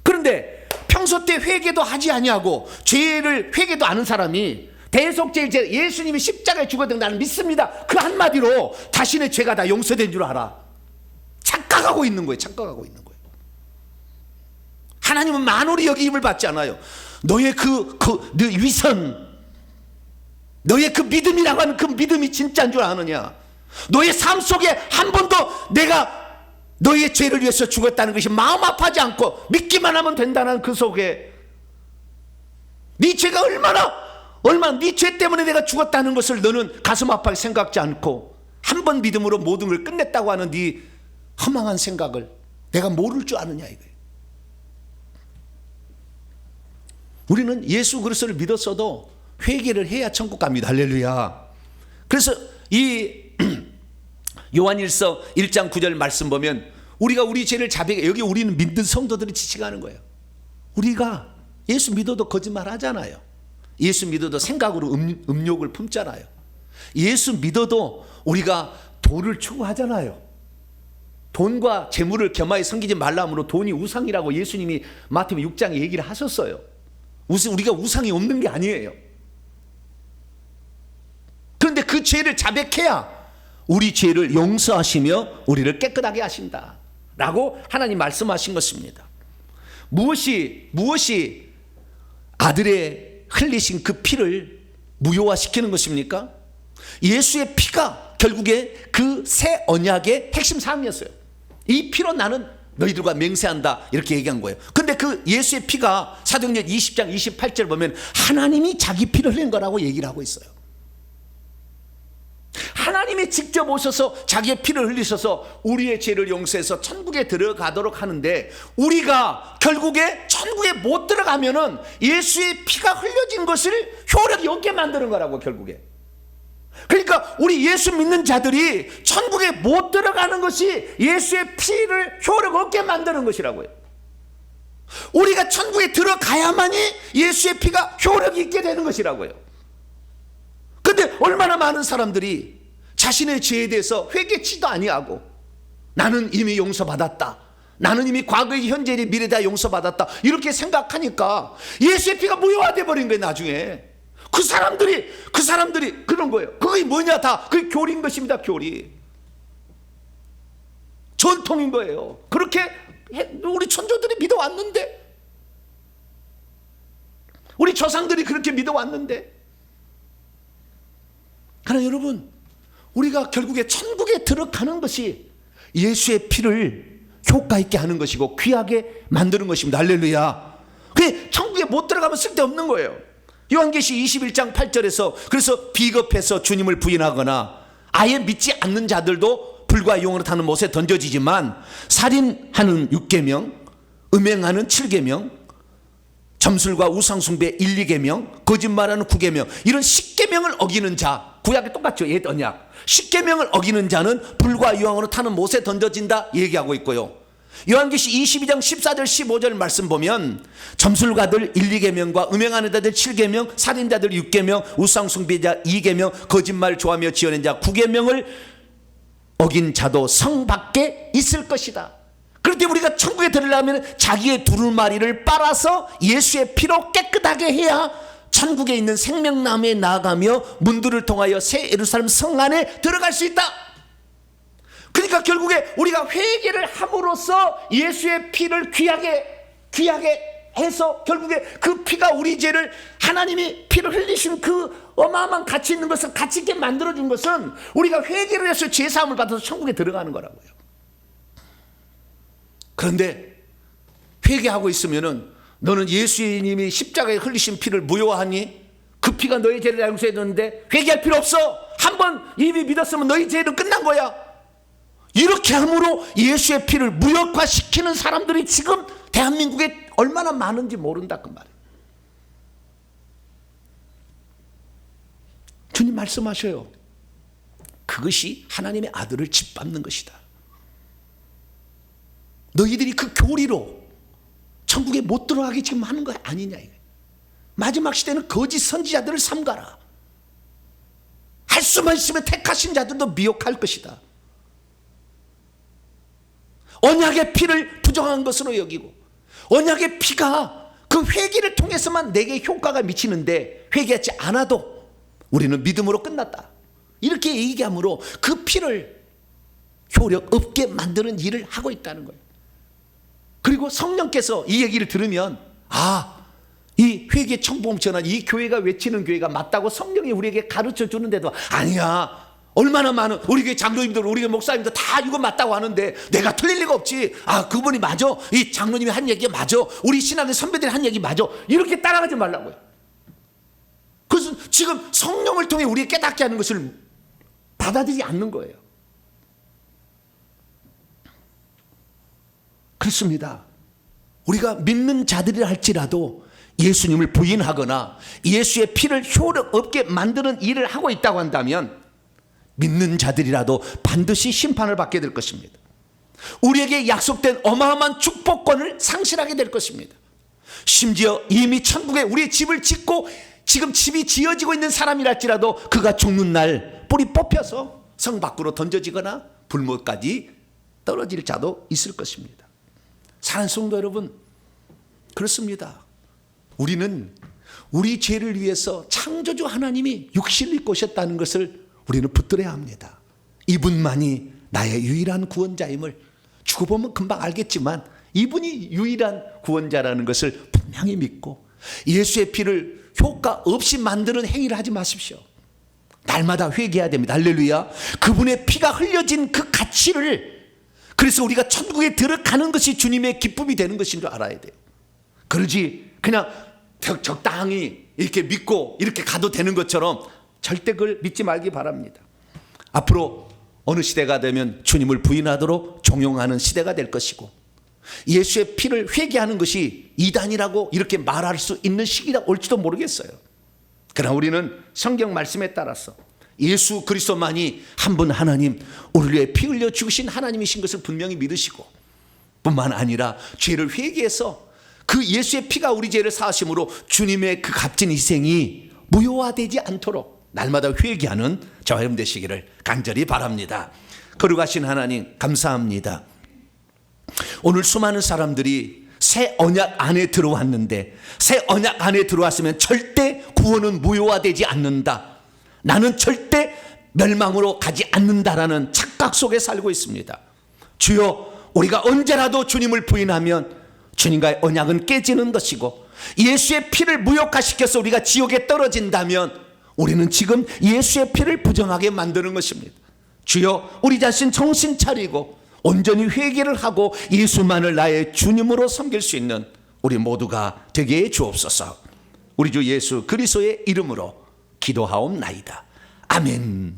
그런데 평소 때 회개도 하지 아니하고 죄를 회개도 않은 사람이 대속죄 제사, 예수님이 십자가에 죽었던 나는 믿습니다, 그 한마디로 자신의 죄가 다 용서된 줄 알아. 착각하고 있는 거예요. 착각하고 있는 거예요. 하나님은 만홀히 여김을 받지 않아요. 너의 너 위선, 너의 그 믿음이라고 하는 그 믿음이 진짜인 줄 아느냐? 너의 삶 속에 한 번도 내가 너의 죄를 위해서 죽었다는 것이 마음 아파하지 않고 믿기만 하면 된다는 그 속에, 네 죄가 얼마나 네 죄 때문에 내가 죽었다는 것을 너는 가슴 아파하게 생각지 않고 한 번 믿음으로 모든 걸 끝냈다고 하는 네 허망한 생각을 내가 모를 줄 아느냐 이거예요. 우리는 예수 그리스도를 믿었어도 회개를 해야 천국 갑니다. 할렐루야. 그래서 이 요한일서 1장 9절 말씀 보면, 우리가 우리 죄를 자백해, 여기 우리는 믿는 성도들이 지칭하는 거예요. 우리가 예수 믿어도 거짓말 하잖아요. 예수 믿어도 생각으로 음욕을 품잖아요. 예수 믿어도 우리가 돈을 추구하잖아요. 돈과 재물을 겸하여 섬기지 말라므로 돈이 우상이라고 예수님이 마태복음 6장에 얘기를 하셨어요. 우리가 우상이 없는 게 아니에요. 그런데 그 죄를 자백해야 우리 죄를 용서하시며 우리를 깨끗하게 하신다 라고 하나님 말씀하신 것입니다. 무엇이 아들의 흘리신 그 피를 무효화시키는 것입니까? 예수의 피가 결국에 그 새 언약의 핵심 사항이었어요. 이 피로 나는 너희들과 맹세한다 이렇게 얘기한 거예요. 근데 그 예수의 피가 사도행전 20장 28절 보면 하나님이 자기 피를 흘린 거라고 얘기를 하고 있어요. 하나님이 직접 오셔서 자기의 피를 흘리셔서 우리의 죄를 용서해서 천국에 들어가도록 하는데, 우리가 결국에 천국에 못 들어가면은 예수의 피가 흘려진 것을 효력이 없게 만드는 거라고 결국에. 그러니까 우리 예수 믿는 자들이 천국에 못 들어가는 것이 예수의 피를 효력 없게 만드는 것이라고요. 우리가 천국에 들어가야만이 예수의 피가 효력이 있게 되는 것이라고요. 근데 얼마나 많은 사람들이 자신의 죄에 대해서 회개치도 아니하고, 나는 이미 용서받았다, 나는 이미 과거의 현재의 미래다 용서받았다 이렇게 생각하니까 예수의 피가 무효화돼 버린 거예요. 나중에 그 사람들이 그런 거예요. 그게 뭐냐, 다 그게 교리인 것입니다. 교리, 전통인 거예요. 그렇게 우리 천조들이 믿어왔는데, 우리 조상들이 그렇게 믿어왔는데. 그러나 여러분, 우리가 결국에 천국에 들어가는 것이 예수의 피를 효과 있게 하는 것이고 귀하게 만드는 것입니다. 할렐루야. 그게 천국에 못 들어가면 쓸데없는 거예요. 요한계시 21장 8절에서 그래서 비겁해서 주님을 부인하거나 아예 믿지 않는 자들도 불과 용으로 타는 못에 던져지지만, 살인하는 6계명, 음행하는 7계명, 점술과 우상숭배 1, 2계명, 거짓말하는 9계명, 이런 10계명을 어기는 자, 구약이 똑같죠. 옛 언약 10계명을 어기는 자는 불과 유황으로 타는 못에 던져진다 얘기하고 있고요. 요한계시 22장 14절 15절 말씀 보면, 점술가들 1, 2계명과 음행하는 자들 7계명, 살인자들 6계명, 우상숭배자 2계명, 거짓말 좋아하며 지어낸 자 9계명을 어긴 자도 성 밖에 있을 것이다. 그런데 우리가 천국에 들으려면 자기의 두루마리를 빨아서 예수의 피로 깨끗하게 해야 천국에 있는 생명나무에 나아가며 문들을 통하여 새 예루살렘 성 안에 들어갈 수 있다. 그러니까 결국에 우리가 회개를 함으로써 예수의 피를 귀하게 귀하게 해서 결국에 그 피가 우리 죄를, 하나님이 피를 흘리신 그 어마어마한 가치 있는 것을, 가치 있게 만들어준 것은 우리가 회개를 해서 죄사함을 받아서 천국에 들어가는 거라고요. 그런데 회개하고 있으면은 너는 예수님이 십자가에 흘리신 피를 무효하니? 그 피가 너의 죄를 용서해줬는데 회개할 필요 없어. 한번 이미 믿었으면 너희 죄는 끝난 거야. 이렇게 함으로 예수의 피를 무력화시키는 사람들이 지금 대한민국에 얼마나 많은지 모른다 그 말이에요. 주님 말씀하셔요. 그것이 하나님의 아들을 짓밟는 것이다. 너희들이 그 교리로 천국에 못 들어가게 지금 하는 거 아니냐. 마지막 시대는 거짓 선지자들을 삼가라. 할 수만 있으면 택하신 자들도 미혹할 것이다. 언약의 피를 부정한 것으로 여기고, 언약의 피가 그 회개를 통해서만 내게 효과가 미치는데 회개하지 않아도 우리는 믿음으로 끝났다. 이렇게 얘기함으로 그 피를 효력 없게 만드는 일을 하고 있다는 거예요. 그리고 성령께서 이 얘기를 들으면, 이 회개 청봉 전환, 이 교회가 외치는 교회가 맞다고 성령이 우리에게 가르쳐 주는데도, 아니야, 얼마나 많은 우리 교회 장로님들, 우리 교회 목사님들 다 이거 맞다고 하는데 내가 틀릴 리가 없지. 그분이 맞아, 이 장로님이 한 얘기가 맞아, 우리 신학의 선배들이 한 얘기 맞아, 이렇게 따라가지 말라고요. 그래서 지금 성령을 통해 우리에게 깨닫게 하는 것을 받아들이지 않는 거예요. 그렇습니다. 우리가 믿는 자들이라 할지라도 예수님을 부인하거나 예수의 피를 효력 없게 만드는 일을 하고 있다고 한다면 믿는 자들이라도 반드시 심판을 받게 될 것입니다. 우리에게 약속된 어마어마한 축복권을 상실하게 될 것입니다. 심지어 이미 천국에 우리의 집을 짓고 지금 집이 지어지고 있는 사람이랄지라도 그가 죽는 날 뿌리 뽑혀서 성 밖으로 던져지거나 불못까지 떨어질 자도 있을 것입니다. 사랑하는 성도 여러분, 그렇습니다. 우리는 우리 죄를 위해서 창조주 하나님이 육신을 입고 오셨다는 것을 우리는 붙들어야 합니다. 이분만이 나의 유일한 구원자임을, 죽어보면 금방 알겠지만 이분이 유일한 구원자라는 것을 분명히 믿고 예수의 피를 효과 없이 만드는 행위를 하지 마십시오. 날마다 회개해야 됩니다. 할렐루야. 그분의 피가 흘려진 그 가치를, 그래서 우리가 천국에 들어가는 것이 주님의 기쁨이 되는 것인 줄 알아야 돼요. 그러지 그냥 적당히 이렇게 믿고 이렇게 가도 되는 것처럼 절대 그걸 믿지 말기 바랍니다. 앞으로 어느 시대가 되면 주님을 부인하도록 종용하는 시대가 될 것이고, 예수의 피를 회개하는 것이 이단이라고 이렇게 말할 수 있는 시기가 올지도 모르겠어요. 그러나 우리는 성경 말씀에 따라서 예수 그리스도만이 한 분 하나님, 우리를 위해 피 흘려 죽으신 하나님이신 것을 분명히 믿으시고, 뿐만 아니라 죄를 회개해서 그 예수의 피가 우리 죄를 사하심으로 주님의 그 값진 희생이 무효화되지 않도록 날마다 회개하는 저와 여러분 되시기를 간절히 바랍니다. 거룩하신 하나님 감사합니다. 오늘 수많은 사람들이 새 언약 안에 들어왔는데, 새 언약 안에 들어왔으면 절대 구원은 무효화되지 않는다, 나는 절대 멸망으로 가지 않는다라는 착각 속에 살고 있습니다. 주여, 우리가 언제라도 주님을 부인하면 주님과의 언약은 깨지는 것이고, 예수의 피를 무효화시켜서 우리가 지옥에 떨어진다면 우리는 지금 예수의 피를 부정하게 만드는 것입니다. 주여, 우리 자신 정신 차리고 온전히 회개를 하고 예수만을 나의 주님으로 섬길 수 있는 우리 모두가 되게 해 주옵소서. 우리 주 예수 그리스도의 이름으로 기도하옵나이다. 아멘.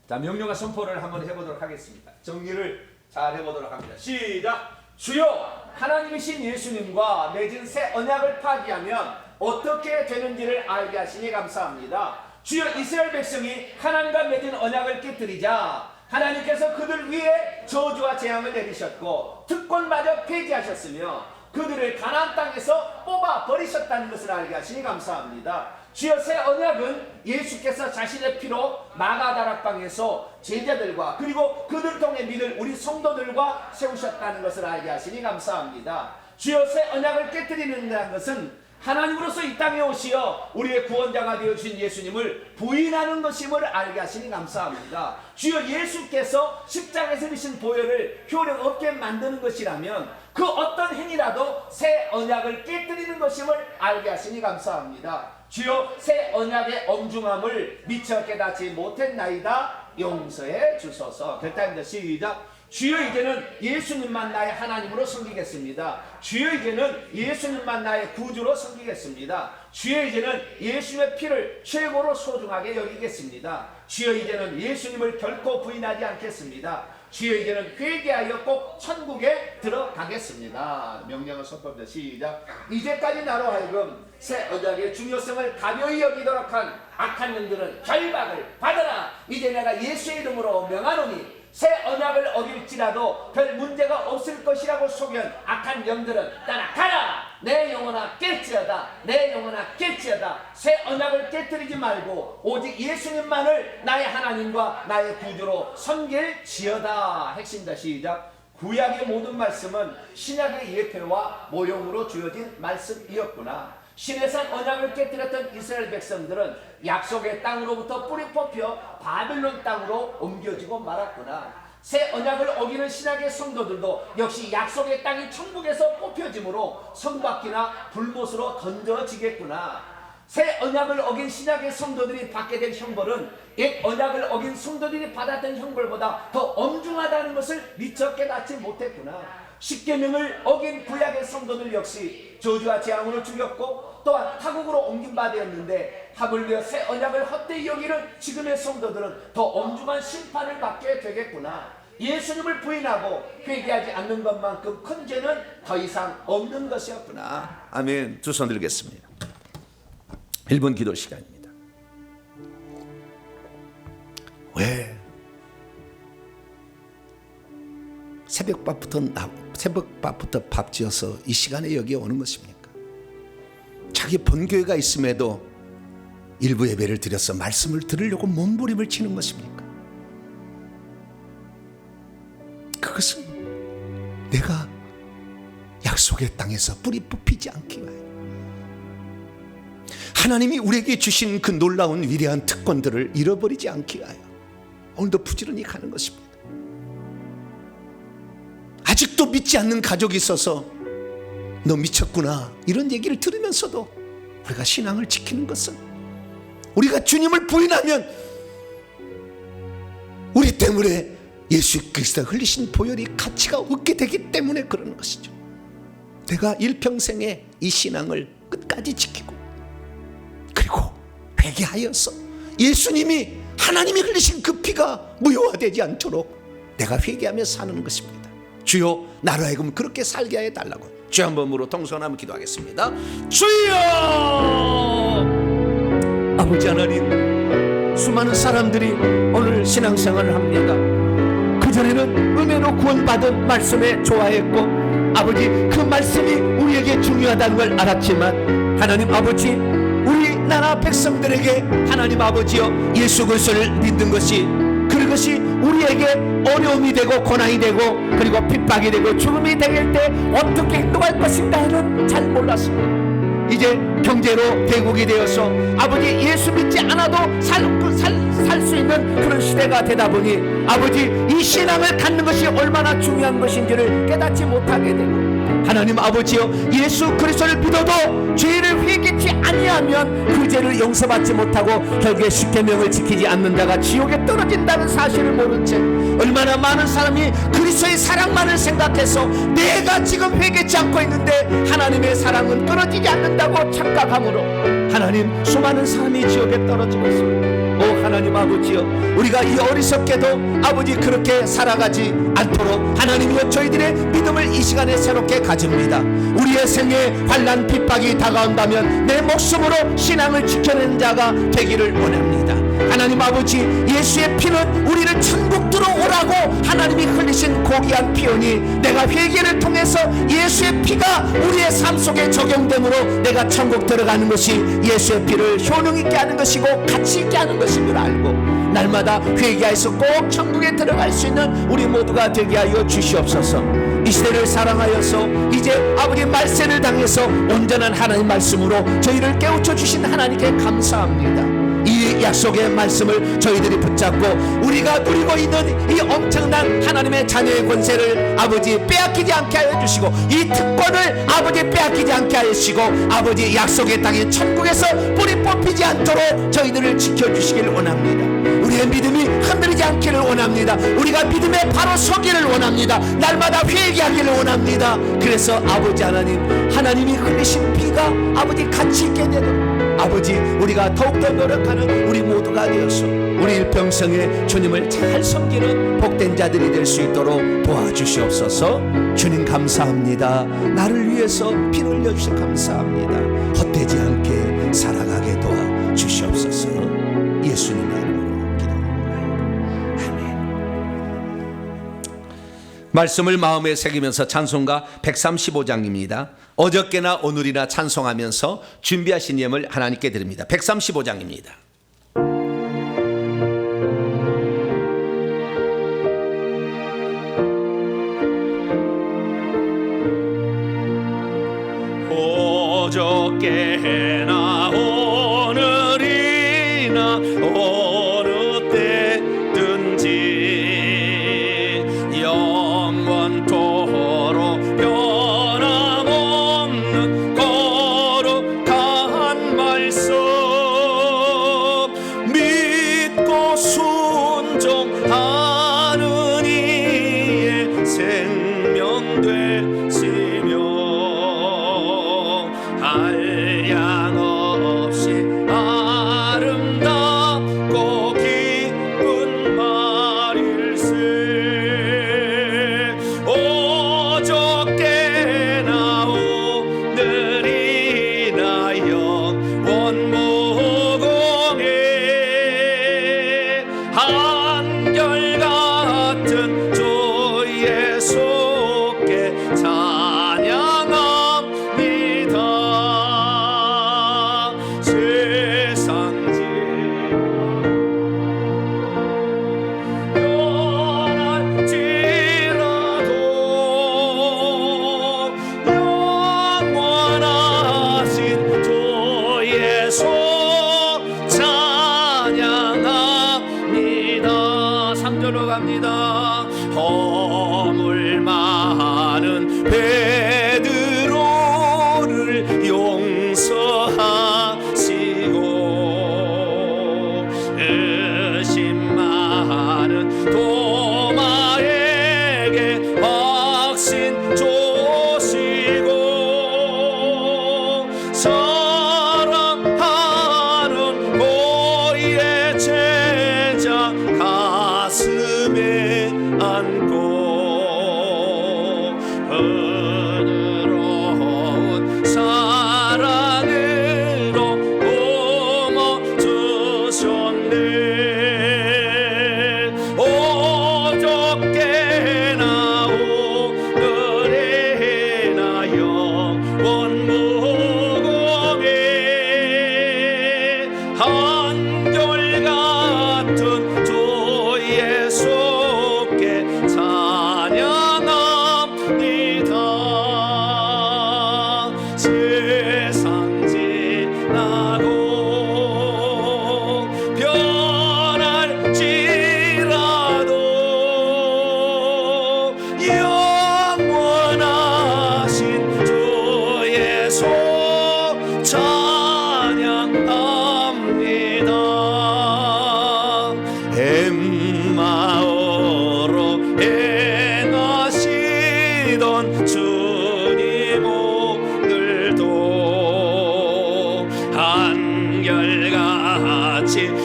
자, 명령과 선포를 한번 해보도록 하겠습니다. 정리를 잘 해보도록 합니다. 시작. 주여, 하나님이신 예수님과 맺은 새 언약을 파기하면 어떻게 되는지를 알게 하시니 감사합니다. 주여, 이스라엘 백성이 하나님과 맺은 언약을 깨뜨리자 하나님께서 그들 위에 저주와 재앙을 내리셨고 특권마저 폐지하셨으며 그들을 가나안 땅에서 뽑아 버리셨다는 것을 알게 하시니 감사합니다. 주여, 새 언약은 예수께서 자신의 피로 마가다락방에서 제자들과 그리고 그들을 통해 믿을 우리 성도들과 세우셨다는 것을 알게 하시니 감사합니다. 주여, 새 언약을 깨뜨리는 것은 하나님으로서 이 땅에 오시어 우리의 구원자가 되어주신 예수님을 부인하는 것임을 알게 하시니 감사합니다. 주여, 예수께서 십자가에서 지신 보혈을 효력 없게 만드는 것이라면 그 어떤 행위라도 새 언약을 깨뜨리는 것임을 알게 하시니 감사합니다. 주여, 새 언약의 엄중함을 미처 깨닫지 못했나이다. 용서해 주소서. 결단입니다. 시작. 주여, 이제는 예수님만 나의 하나님으로 섬기겠습니다. 주여, 이제는 예수님만 나의 구주로 섬기겠습니다. 주여, 이제는 예수님의 피를 최고로 소중하게 여기겠습니다. 주여, 이제는 예수님을 결코 부인하지 않겠습니다. 주여, 이제는 회개하여 꼭 천국에 들어가겠습니다. 명령을 선포합니다. 시작. 이제까지 나로 하여금 새 언약의 중요성을 가벼이 여기도록 한 악한 영들은 결박을 받아라. 이제 내가 예수의 이름으로 명하노니 새 언약을 어길지라도 별 문제가 없을 것이라고 소견 악한 영들은 따라가라. 내 영혼아 깰지어다. 내 영혼아 깰지어다. 새 언약을 깨뜨리지 말고 오직 예수님만을 나의 하나님과 나의 구주로 섬길지어다. 핵심이다. 시작. 구약의 모든 말씀은 신약의 예표와 모형으로 주어진 말씀이었구나. 시내산 언약을 깨뜨렸던 이스라엘 백성들은 약속의 땅으로부터 뿌리 뽑혀 바벨론 땅으로 옮겨지고 말았구나. 새 언약을 어기는 신약의 성도들도 역시 약속의 땅인 천국에서 뽑혀짐으로 성밖이나 불못으로 던져지겠구나. 새 언약을 어긴 신약의 성도들이 받게 될 형벌은 옛 언약을 어긴 성도들이 받았던 형벌보다 더 엄중하다는 것을 미처 깨닫지 못했구나. 십계명을 어긴 구약의 성도들 역시 저주와 재앙으로 죽였고 또한 타국으로 옮긴 바 되었는데 하물며 새 언약을 헛되이 여기는 지금의 성도들은 더 엄중한 심판을 받게 되겠구나. 예수님을 부인하고 회개하지 않는 것만큼 큰 죄는 더 이상 없는 것이었구나. 아멘. 두 손 들겠습니다. 1분 기도 시간입니다. 왜 새벽밥부터 밥 지어서 이 시간에 여기 오는 것입니까? 자기 본교회가 있음에도 일부 예배를 드려서 말씀을 들으려고 몸부림을 치는 것입니까? 그것은 내가 약속의 땅에서 뿌리 뽑히지 않기 위하여 하나님이 우리에게 주신 그 놀라운 위대한 특권들을 잃어버리지 않기 위하여 오늘도 부지런히 가는 것입니다. 아직도 믿지 않는 가족이 있어서 너 미쳤구나 이런 얘기를 들으면서도 우리가 신앙을 지키는 것은 우리가 주님을 부인하면 우리 때문에 예수 그리스도가 흘리신 보혈이 가치가 없게 되기 때문에 그러는 것이죠. 내가 일평생에 이 신앙을 끝까지 지키고 그리고 회개하여서 예수님이 하나님이 흘리신 그 피가 무효화되지 않도록 내가 회개하며 사는 것입니다. 주여, 나로 하여금 그렇게 살게 하여 달라고 주 한 번으로 동서남을 기도하겠습니다. 주여! 아버지 하나님, 수많은 사람들이 오늘 신앙생활을 합니다. 그전에는 은혜로 구원받은 말씀에 좋아했고 아버지 그 말씀이 우리에게 중요하다는 걸 알았지만 하나님 아버지 우리나라 백성들에게 하나님 아버지여 예수 그리스도를 믿는 것이 그것이 우리에게 어려움이 되고 고난이 되고 그리고 핍박이 되고 죽음이 될 때 어떻게 행동할 것인가는 잘 몰랐습니다. 이제 경제로 대국이 되어서 아버지 예수 믿지 않아도 살 수 있는 그런 시대가 되다 보니 아버지 이 신앙을 갖는 것이 얼마나 중요한 것인지를 깨닫지 못하게 되고 하나님 아버지여 예수 그리스도를 믿어도 죄를 회개치 아니하면 그 죄를 용서받지 못하고 결국에 십계명을 지키지 않는 자가 지옥에 떨어진다는 사실을 모른 채 얼마나 많은 사람이 그리스도의 사랑만을 생각해서 내가 지금 회개치 않고 있는데 하나님의 사랑은 떨어지지 않는다고 착각함으로 하나님 수많은 사람이 지옥에 떨어지고 있습니다. 오 하나님 아버지여 우리가 이 어리석게도 아버지 그렇게 살아가지 않도록 하나님이여 저희들의 믿음을 이 시간에 새롭게 가집니다. 우리의 생에 환난 핍박이 다가온다면 내 목숨으로 신앙을 지켜내는 자가 되기를 원합니다. 하나님 아버지 예수의 피는 우리를 천국 들어오라고 하나님이 흘리신 고귀한 피오니 내가 회개를 통해서 예수의 피가 우리의 삶 속에 적용됨으로 내가 천국 들어가는 것이 예수의 피를 효능 있게 하는 것이고 가치 있게 하는 것인 줄 알고 날마다 회개해서 꼭 천국에 들어갈 수 있는 우리 모두가 되게 하여 주시옵소서. 이 시대를 사랑하여서 이제 아버지 말세를 당해서 온전한 하나님 말씀으로 저희를 깨우쳐 주신 하나님께 감사합니다. 이 약속의 말씀을 저희들이 붙잡고 우리가 누리고 있는 이 엄청난 하나님의 자녀의 권세를 아버지 빼앗기지 않게 하여 주시고, 이 특권을 아버지 빼앗기지 않게 하시고, 아버지 약속의 땅인 천국에서 뿌리 뽑히지 않도록 저희들을 지켜주시기를 원합니다. 우리의 믿음이 흔들리지 않기를 원합니다. 우리가 믿음에 바로 서기를 원합니다. 날마다 회개하기를 원합니다. 그래서 아버지 하나님, 하나님이 흘리신 피가 아버지 가치 있게 되도록 아버지, 우리가 더욱더 노력하는 우리 모두가 되어서 우리 일평생에 주님을 잘 섬기는 복된 자들이 될 수 있도록 도와주시옵소서. 주님 감사합니다. 나를 위해서 피 흘려주셔서 감사합니다. 헛되지 않게 살아가게 도와주시옵소서. 예수님의 이름으로 기도합니다. 아멘. 말씀을 마음에 새기면서 찬송가 135장입니다. 어저께나 오늘이나 찬송하면서 준비하신 예물 하나님께 드립니다. 135장입니다. 어저께나 오늘이나 어느 때든지 영원토록 변함없는 거룩한 말씀 믿고 순종하는 이의 생명 되시며 한량 없이 아름답고 기쁜 말일세. 어저께나 오늘이나 영원 무궁해 한결같은 주 예수께 찬양합니다. 갑니다. 허물 많은 베드로를 용서하시고 의심 많은 도마에게 확신 주시고 사랑하는 고의 제자 가슴에 안고 은혜로운 사랑으로 품어주셨네. 어저께나 오늘이나 영원 무궁해 한결같은 주 예수께 찬양합니다. 세상 지나고 변할지라도 영원하신 주 예수 찬양합니다. 엠마오로 행하시던 주님 오늘도 한결같이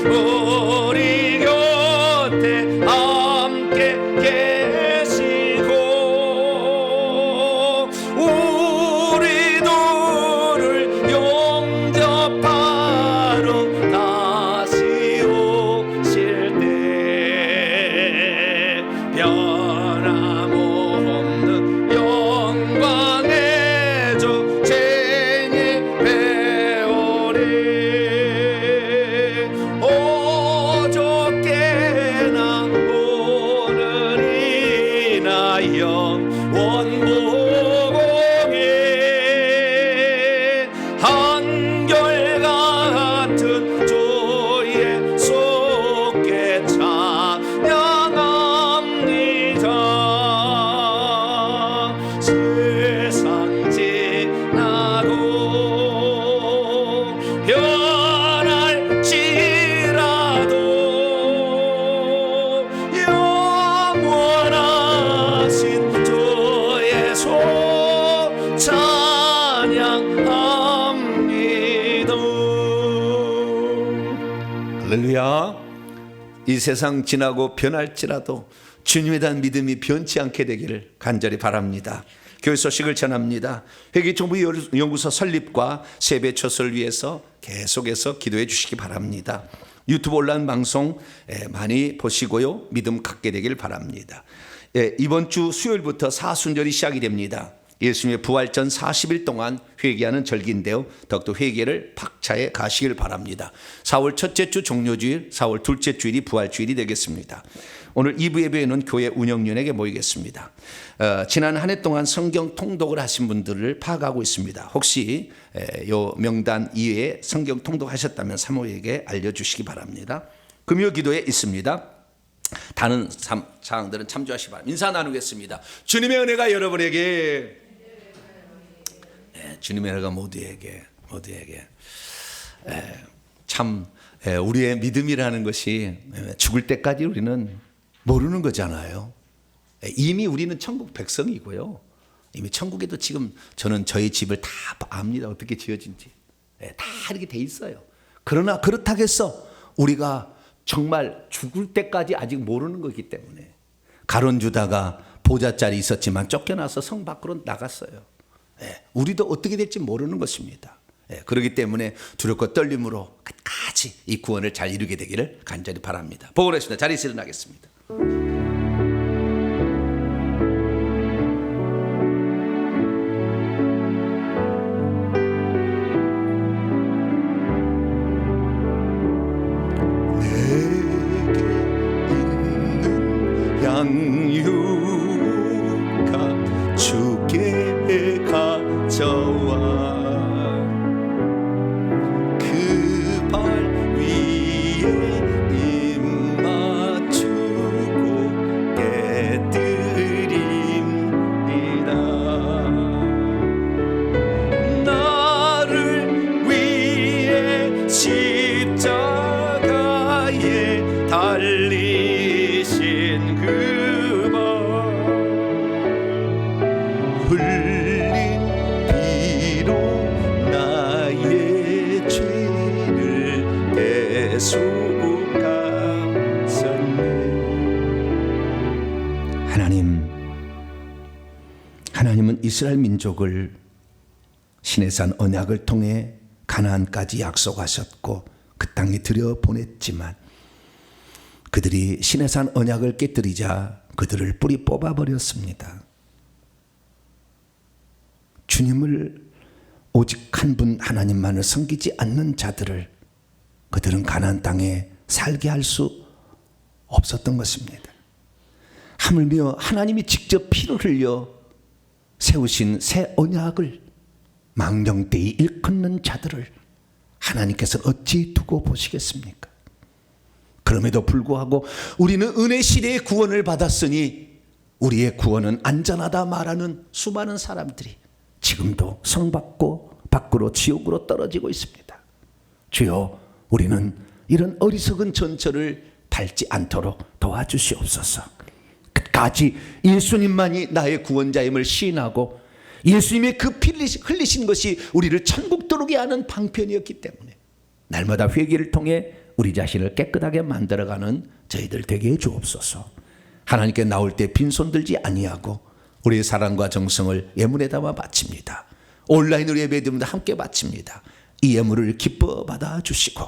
우리 곁에 함께 계시고 우리들을 용접하러 다시 오실 때 변함없는 영광의 주 제니 배우리. 어저께나 오늘이나 영원 무궁해 한결같은 주의 할렐루야. 이 세상 지나고 변할지라도 주님에 대한 믿음이 변치 않게 되기를 간절히 바랍니다. 교회 소식을 전합니다. 회계정보연구소 설립과 세배 초소를 위해서 계속해서 기도해 주시기 바랍니다. 유튜브 온라인 방송 많이 보시고요, 믿음 갖게 되길 바랍니다. 이번 주 수요일부터 사순절이 시작이 됩니다. 예수님의 부활 전 40일 동안 회개하는 절기인데요, 더욱더 회개를 박차해 가시길 바랍니다. 4월 첫째 주 종료주일, 4월 둘째 주일이 부활주일이 되겠습니다. 오늘 2부 예배에는 교회 운영위원에게 모이겠습니다. 지난 한 해 동안 성경 통독을 하신 분들을 파악하고 있습니다. 혹시 요 명단 이외에 성경 통독하셨다면 사모에게 알려주시기 바랍니다. 금요 기도에 있습니다. 다른 사항들은 참조하시기 바랍니다. 인사 나누겠습니다. 주님의 은혜가 여러분에게, 주님의 은혜가 모두에게 참 우리의 믿음이라는 것이 죽을 때까지 우리는 모르는 거잖아요. 이미 우리는 천국 백성이고요, 이미 천국에도 지금 저는 저희 집을 다 압니다. 어떻게 지어진지 다 이렇게 돼 있어요. 그러나 그렇다고 해서 우리가 정말 죽을 때까지 아직 모르는 거기 때문에, 가론 유다가 보좌 자리 있었지만 쫓겨나서 성 밖으로 나갔어요. 우리도 어떻게 될지 모르는 것입니다. 그렇기 때문에 두렵고 떨림으로 끝까지 이 구원을 잘 이루게 되기를 간절히 바랍니다. 복원했습니다. 자리에서 일어나겠습니다. 양육가 주께 가져와 그 발 위에 입 맞추고 깨뜨립니다. 나를 위해 십자가에 달리신 그 발, 흘린 피로 나의 죄를 대속하셨네. 하나님은 이스라엘 민족을 시내산 언약을 통해 가나안까지 약속하셨고 그 땅에 들여보냈지만, 그들이 시내산 언약을 깨뜨리자 그들을 뿌리 뽑아버렸습니다. 주님을 오직 한 분 하나님만을 섬기지 않는 자들을 그들은 가나안 땅에 살게 할 수 없었던 것입니다. 하물며 하나님이 직접 피를 흘려 세우신 새 언약을 망령되이 일컫는 자들을 하나님께서 어찌 두고 보시겠습니까? 그럼에도 불구하고 우리는 은혜 시대의 구원을 받았으니 우리의 구원은 안전하다 말하는 수많은 사람들이 지금도 성 밖으로 지옥으로 떨어지고 있습니다. 주여, 우리는 이런 어리석은 전철을 밟지 않도록 도와주시옵소서. 끝까지 예수님만이 나의 구원자임을 시인하고 예수님의 그 피 흘리신 것이 우리를 천국 들어오게 하는 방편이었기 때문에 날마다 회개를 통해 우리 자신을 깨끗하게 만들어가는 저희들 되게 해 주옵소서. 하나님께 나올 때 빈손 들지 아니하고 우리의 사랑과 정성을 예물에 담아 바칩니다. 온라인으로 예배드립니다. 함께 바칩니다. 이 예물을 기뻐 받아 주시고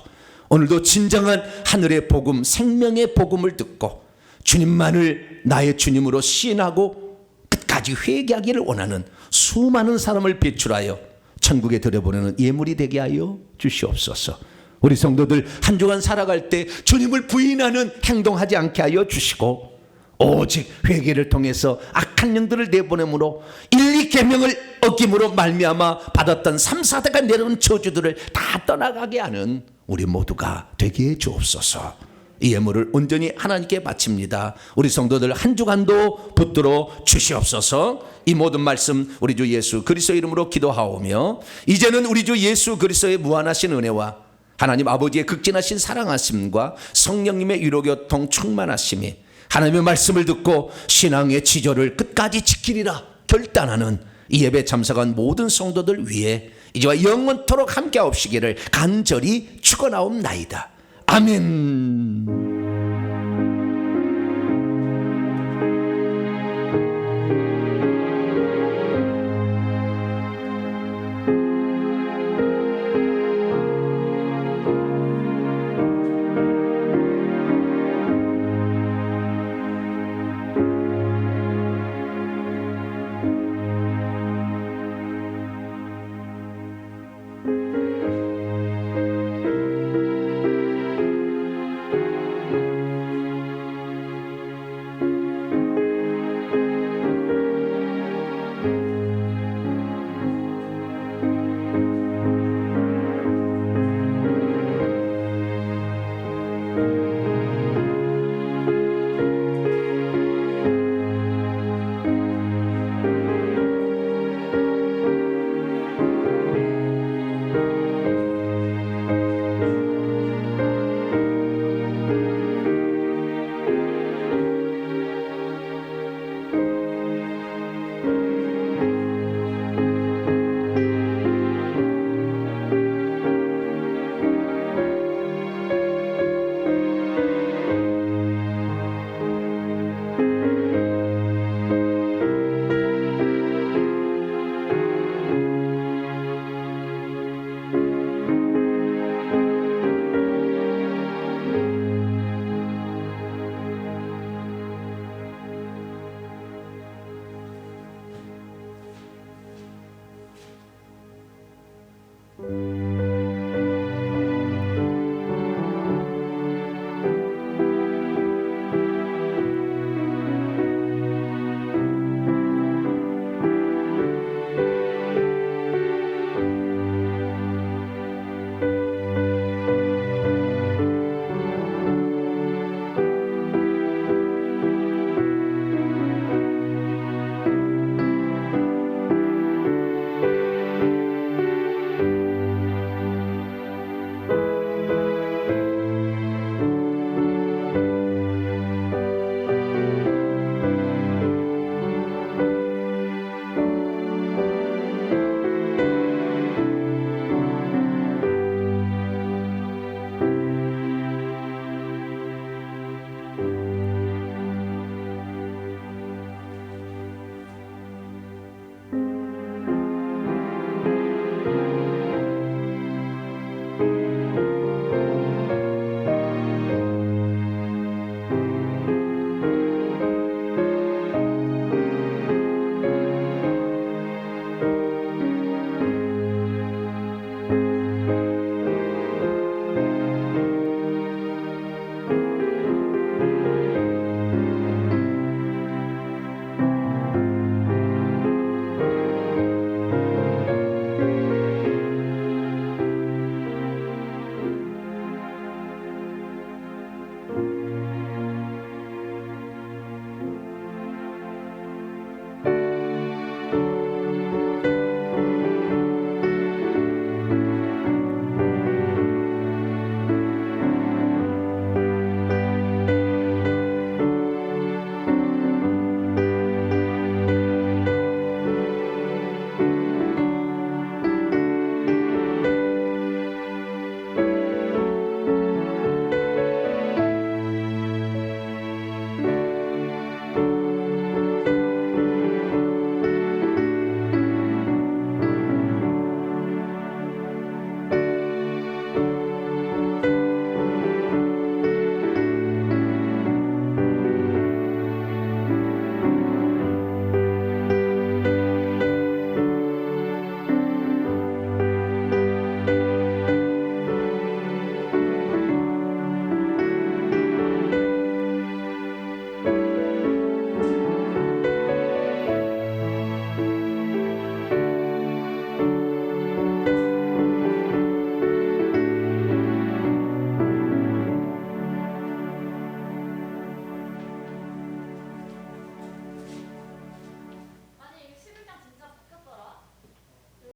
오늘도 진정한 하늘의 복음, 생명의 복음을 듣고 주님만을 나의 주님으로 시인하고 끝까지 회개하기를 원하는 수많은 사람을 배출하여 천국에 들여보내는 예물이 되게 하여 주시옵소서. 우리 성도들 한 주간 살아갈 때 주님을 부인하는 행동하지 않게 하여 주시고 오직 회개를 통해서 악한 영들을 내보내므로 1, 2계명을 어김으로 말미암아 받았던 3, 4대가 내려온 저주들을 다 떠나가게 하는 우리 모두가 되게 해 주옵소서. 이 예물을 온전히 하나님께 바칩니다. 우리 성도들 한 주간도 붙들어 주시옵소서. 이 모든 말씀 우리 주 예수 그리스도의 이름으로 기도하오며 이제는 우리 주 예수 그리스도의 무한하신 은혜와 하나님 아버지의 극진하신 사랑하심과 성령님의 위로교통 충만하심이 하나님의 말씀을 듣고 신앙의 지조를 끝까지 지키리라 결단하는 이 예배 참석한 모든 성도들 위해 이제와 영원토록 함께하옵시기를 간절히 축원하옵나이다. 아멘.